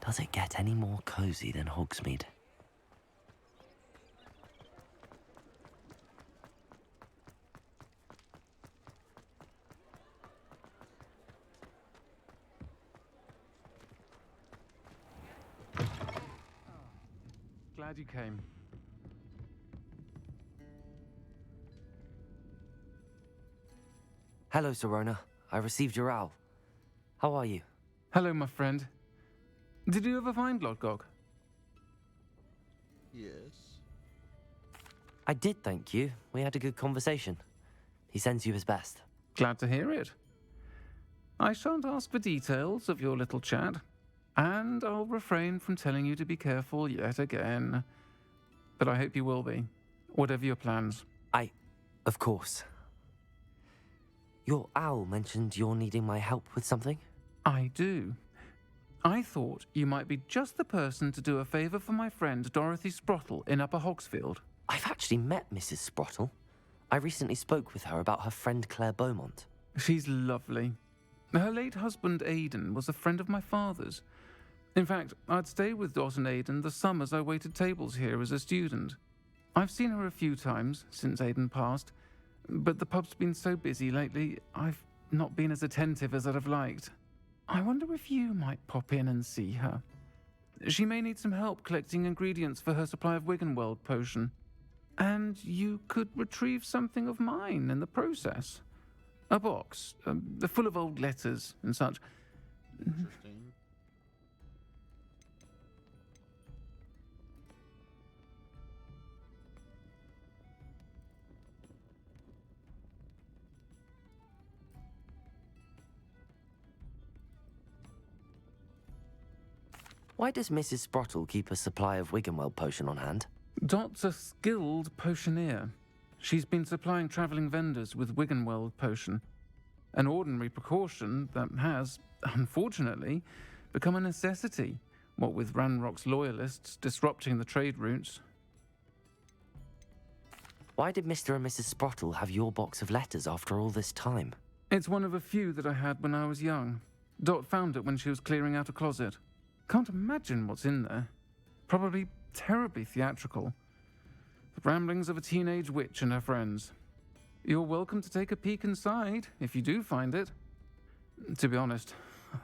Does it get any more cozy than Hogsmeade? Glad you came. Hello, Sirona. I received your owl. How are you? Hello, my friend. Did you ever find Lodgok? Yes. I did, thank you. We had a good conversation. He sends you his best. Glad to hear it. I shan't ask for details of your little chat, and I'll refrain from telling you to be careful yet again. But I hope you will be, whatever your plans. Of course. Your owl mentioned you're needing my help with something? I do. I thought you might be just the person to do a favour for my friend Dorothy Sprottle in Upper Hogsfield. I've actually met Mrs. Sprottle. I recently spoke with her about her friend Claire Beaumont. She's lovely. Her late husband Aidan was a friend of my father's. In fact, I'd stay with Dot and Aidan the summers I waited tables here as a student. I've seen her a few times since Aidan passed, but the pub's been so busy lately, I've not been as attentive as I'd have liked. I wonder if you might pop in and see her. She may need some help collecting ingredients for her supply of Wiggenweld potion. And you could retrieve something of mine in the process. A box, full of old letters and such. Interesting. Why does Mrs. Sprottle keep a supply of Wiggenweld potion on hand? Dot's a skilled potioneer. She's been supplying travelling vendors with Wiggenweld potion, an ordinary precaution that has, unfortunately, become a necessity, what with Ranrock's loyalists disrupting the trade routes. Why did Mr. and Mrs. Sprottle have your box of letters after all this time? It's one of a few that I had when I was young. Dot found it when she was clearing out a closet. Can't imagine what's in there. Probably terribly theatrical. The ramblings of a teenage witch and her friends. You're welcome to take a peek inside, if you do find it. To be honest,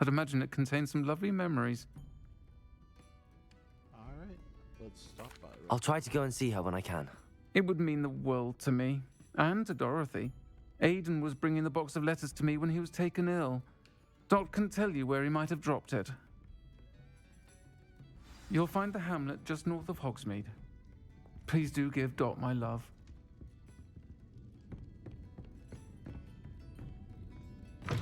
I'd imagine it contains some lovely memories. Alright, let's stop by. I'll try to go and see her when I can. It would mean the world to me, and to Dorothy. Aidan was bringing the box of letters to me when he was taken ill. Dot can tell you where he might have dropped it. You'll find the hamlet just north of Hogsmeade. Please do give Dot my love. Come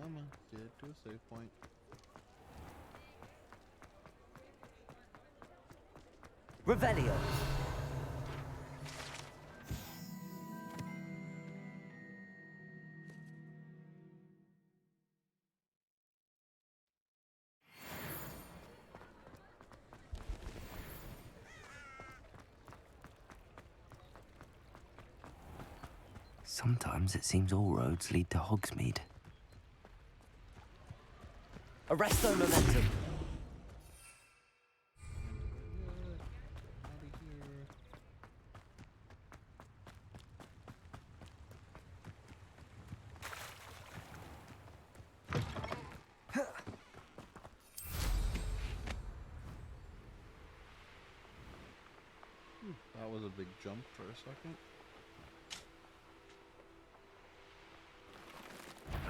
on, get to a save point. Revelio. Sometimes it seems all roads lead to Hogsmeade. Arresto momentum. That was a big jump for a second.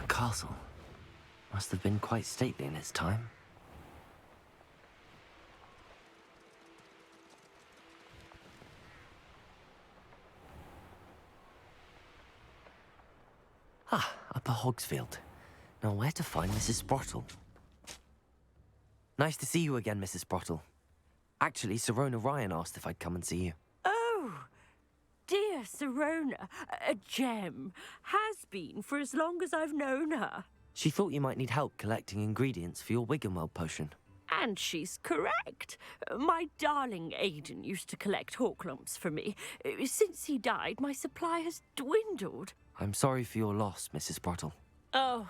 The castle must have been quite stately in its time. Upper Hogsfield. Now where to find Mrs. Sprottle? Nice to see you again, Mrs. Sprottle. Actually, Sirona Ryan asked if I'd come and see you. Oh, dear Sirona, a gem. Has been for as long as I've known her. She thought you might need help collecting ingredients for your Wiggenweld potion. And she's correct. My darling Aiden used to collect Horklumps for me. Since he died, my supply has dwindled. I'm sorry for your loss, Mrs. Sprottle. Oh,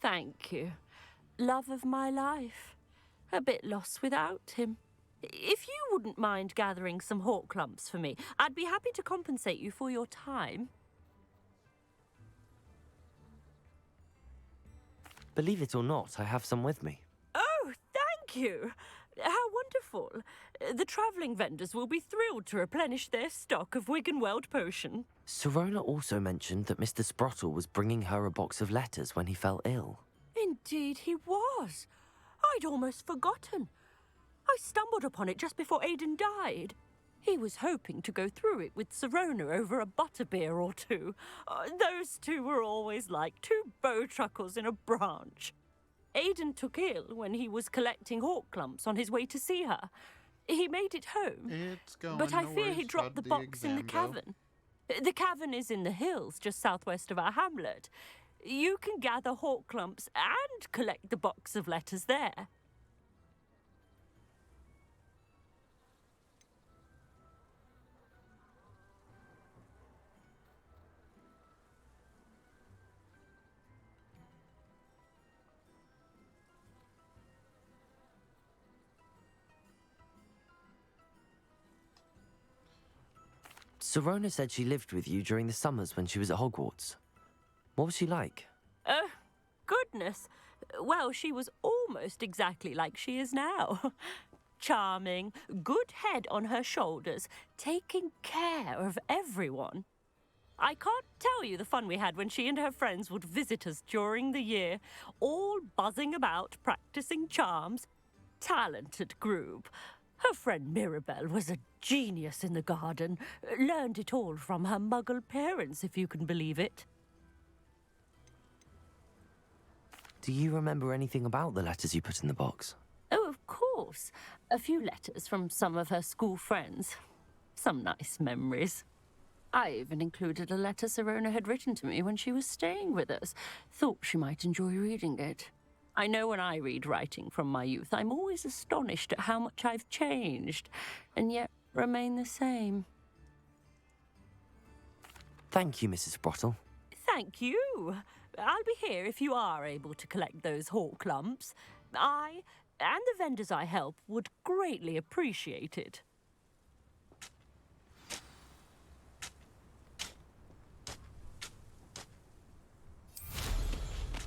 thank you. Love of my life. A bit lost without him. If you wouldn't mind gathering some Horklumps for me, I'd be happy to compensate you for your time. Believe it or not, I have some with me. Oh, thank you. How wonderful. The travelling vendors will be thrilled to replenish their stock of Wiggenweld potion. Sirona also mentioned that Mr. Sprottle was bringing her a box of letters when he fell ill. Indeed he was. I'd almost forgotten. I stumbled upon it just before Aiden died. He was hoping to go through it with Sirona over a butterbeer or two. Those two were always like two bowtruckles in a branch. Aiden took ill when he was collecting Horklumps on his way to see her. He made it home. It's going but I no fear he worries, dropped the how'd the box in the exam go? cavern. The cavern is in the hills just southwest of our hamlet. You can gather Horklumps and collect the box of letters there. Sirona said she lived with you during the summers when she was at Hogwarts. What was she like? Oh, goodness. Well, she was almost exactly like she is now. Charming, good head on her shoulders, taking care of everyone. I can't tell you the fun we had when she and her friends would visit us during the year, all buzzing about, practicing charms. Talented group. Her friend Mirabelle was a genius in the garden. Learned it all from her muggle parents, if you can believe it. Do you remember anything about the letters you put in the box? Oh, of course. A few letters from some of her school friends. Some nice memories. I even included a letter Sirona had written to me when she was staying with us. Thought she might enjoy reading it. I know when I read writing from my youth, I'm always astonished at how much I've changed, and yet remain the same. Thank you, Mrs. Sprottle. Thank you. I'll be here if you are able to collect those Horklumps. I, and the vendors I help, would greatly appreciate it.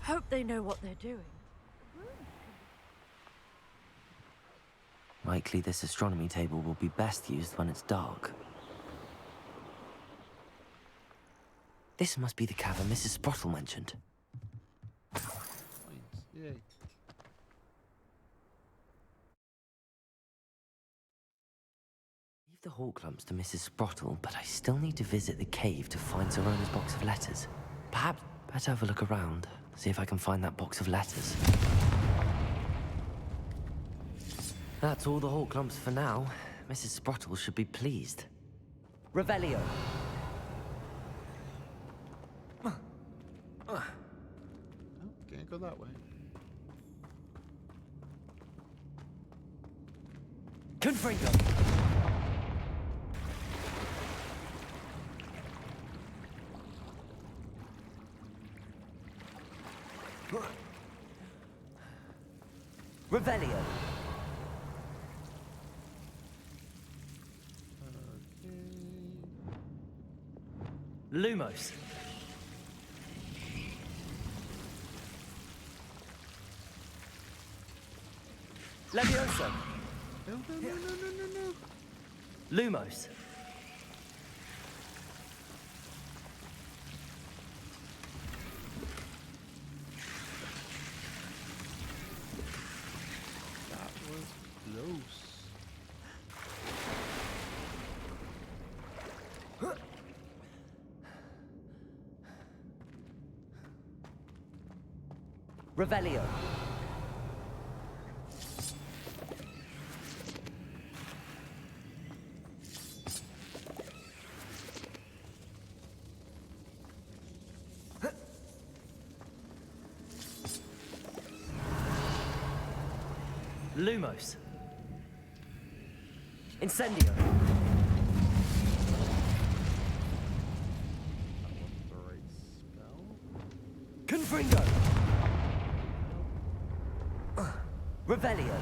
Hope they know what they're doing. Likely this astronomy table will be best used when it's dark. This must be the cavern Mrs. Sprottle mentioned. Yay. Leave the Horklumps to Mrs. Sprottle, but I still need to visit the cave to find Sirona's box of letters. Perhaps better have a look around, see if I can find that box of letters. That's all the Horklumps for now. Mrs. Sprottle should be pleased. Revelio. Oh, can't go that way. Confringo. Revelio. Lumos. Levioso. No. Lumos. That was close. Revelio. Lumos. Incendio. Confringo. Revelio.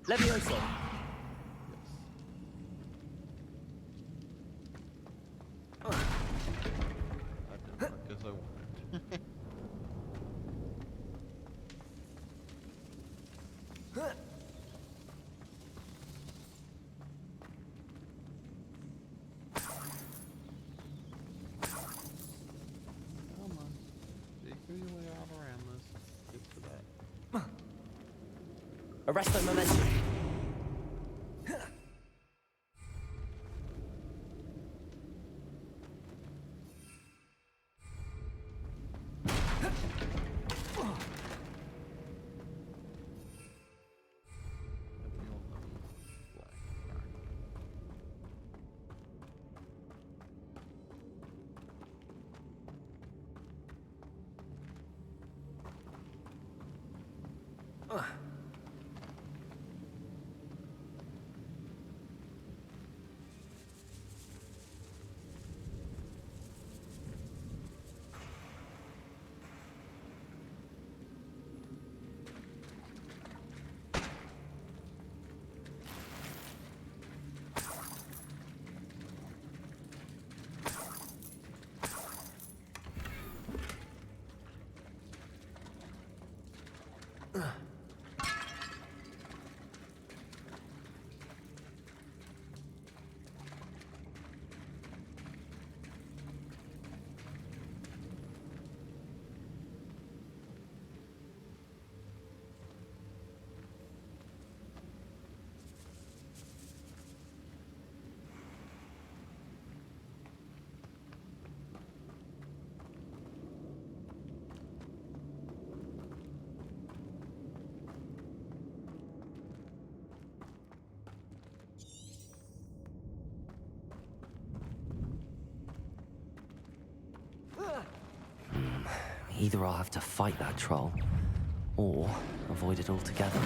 Levioso. That didn't work as I wanted. Come on. Figure your way out around this. Get to that. Arresto momentum. Either I'll have to fight that troll, or avoid it altogether.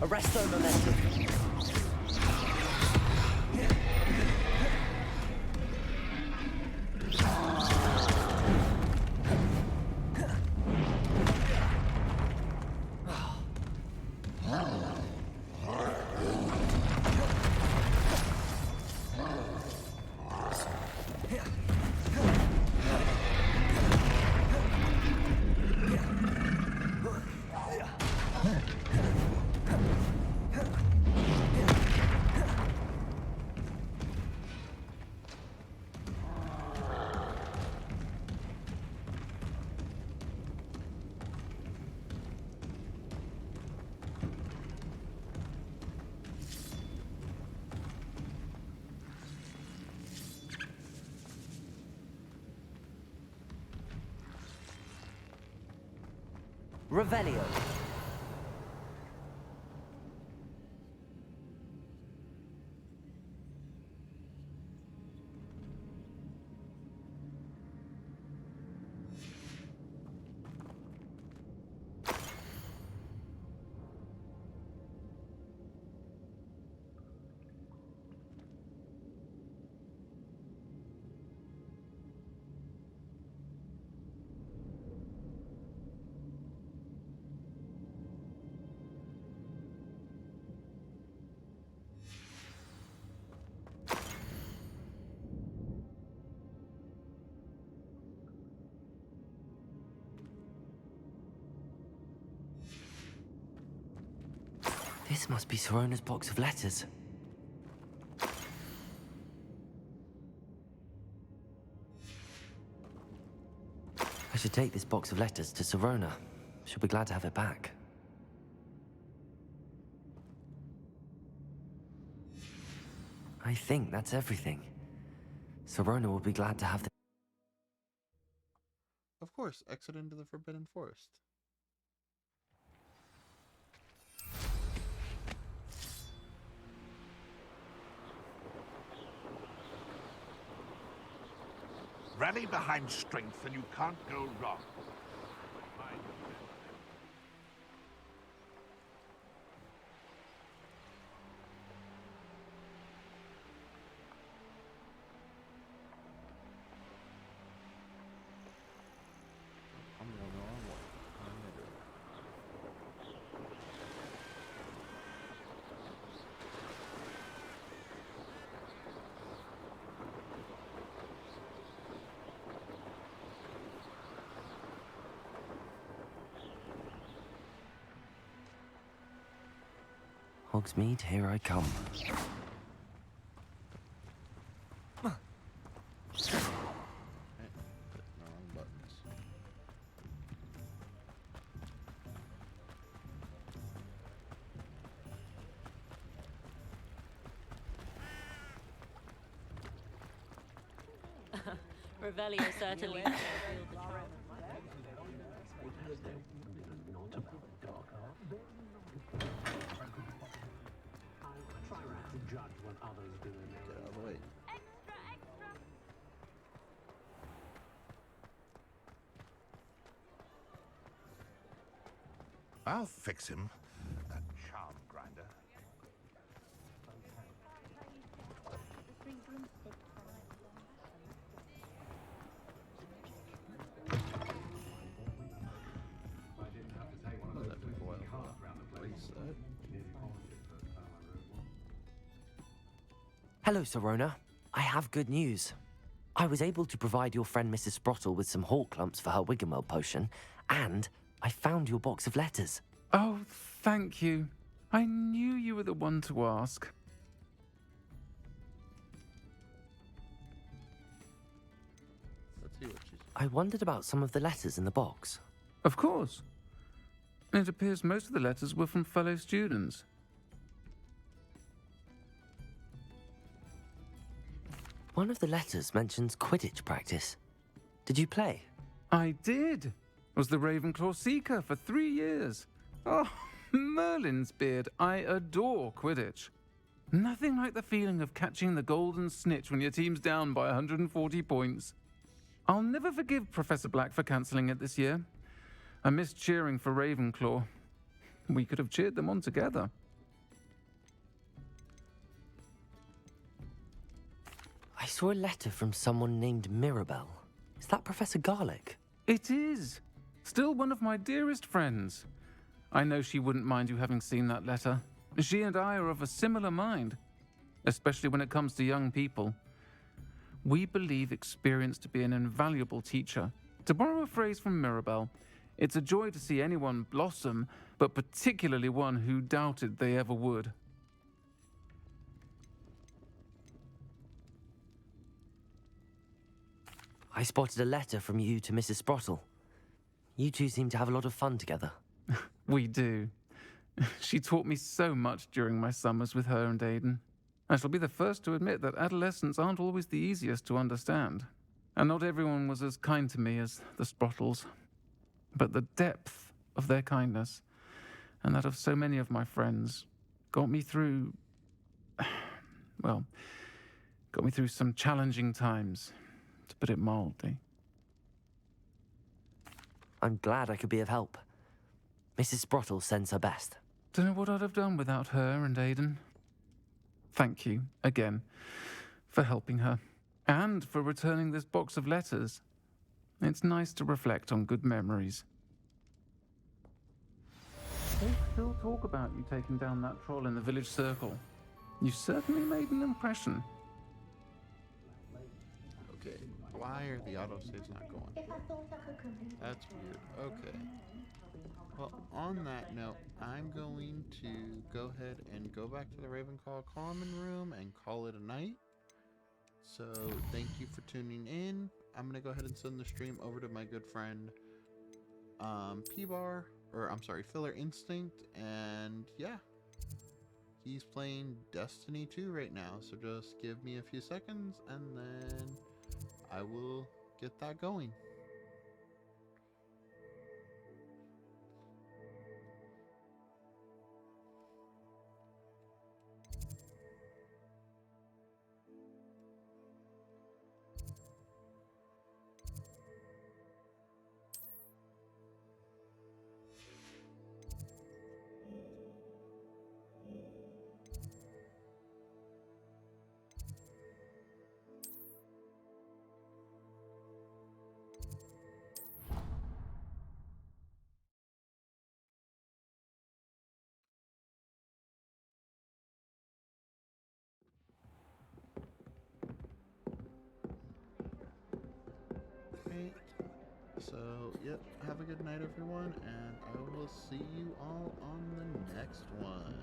Arresto momentum. Revelio. This must be Sirona's box of letters. I should take this box of letters to Sirona. She'll be glad to have it back. I think that's everything. Sirona will be glad to have the... Of course, exit into the Forbidden Forest. Rally behind strength and you can't go wrong. Hogsmeade, here I come. Revelio certainly. I'll fix him. A charm grinder. Hello, Sirona. I have good news. I was able to provide your friend Mrs. Sprottle with some hawk lumps for her Wiggenweld potion, and I found your box of letters. Oh, thank you. I knew you were the one to ask. Let's see what she says. I wondered about some of the letters in the box. Of course. It appears most of the letters were from fellow students. One of the letters mentions Quidditch practice. Did you play? I did. Was the Ravenclaw Seeker for 3 years. Oh, Merlin's beard. I adore Quidditch. Nothing like the feeling of catching the golden snitch when your team's down by 140 points. I'll never forgive Professor Black for cancelling it this year. I missed cheering for Ravenclaw. We could have cheered them on together. I saw a letter from someone named Mirabelle. Is that Professor Garlick? It is. Still one of my dearest friends. I know she wouldn't mind you having seen that letter. She and I are of a similar mind, especially when it comes to young people. We believe experience to be an invaluable teacher. To borrow a phrase from Mirabelle, it's a joy to see anyone blossom, but particularly one who doubted they ever would. I spotted a letter from you to Mrs. Sprottle. You two seem to have a lot of fun together. We do. She taught me so much during my summers with her and Aidan. I shall be the first to admit that adolescents aren't always the easiest to understand. And not everyone was as kind to me as the Sprottles. But the depth of their kindness, and that of so many of my friends, got me through... well, got me through some challenging times, to put it mildly. I'm glad I could be of help. Mrs. Sprottle sends her best. Don't know what I'd have done without her and Aidan. Thank you, again, for helping her, and for returning this box of letters. It's nice to reflect on good memories. They still talk about you taking down that troll in the village circle. You certainly made an impression. Okay, why are the autosaves not going? That's weird. Okay. Well, on that note, I'm going to go ahead and go back to the Ravenclaw common room and call it a night. So, thank you for tuning in. I'm gonna go ahead and send the stream over to my good friend P-Bar, or I'm sorry, Filler Instinct, and yeah, he's playing Destiny 2 right now, so just give me a few seconds and then I will get that going. Right. So, yep, have a good night, everyone, and I will see you all on the next one.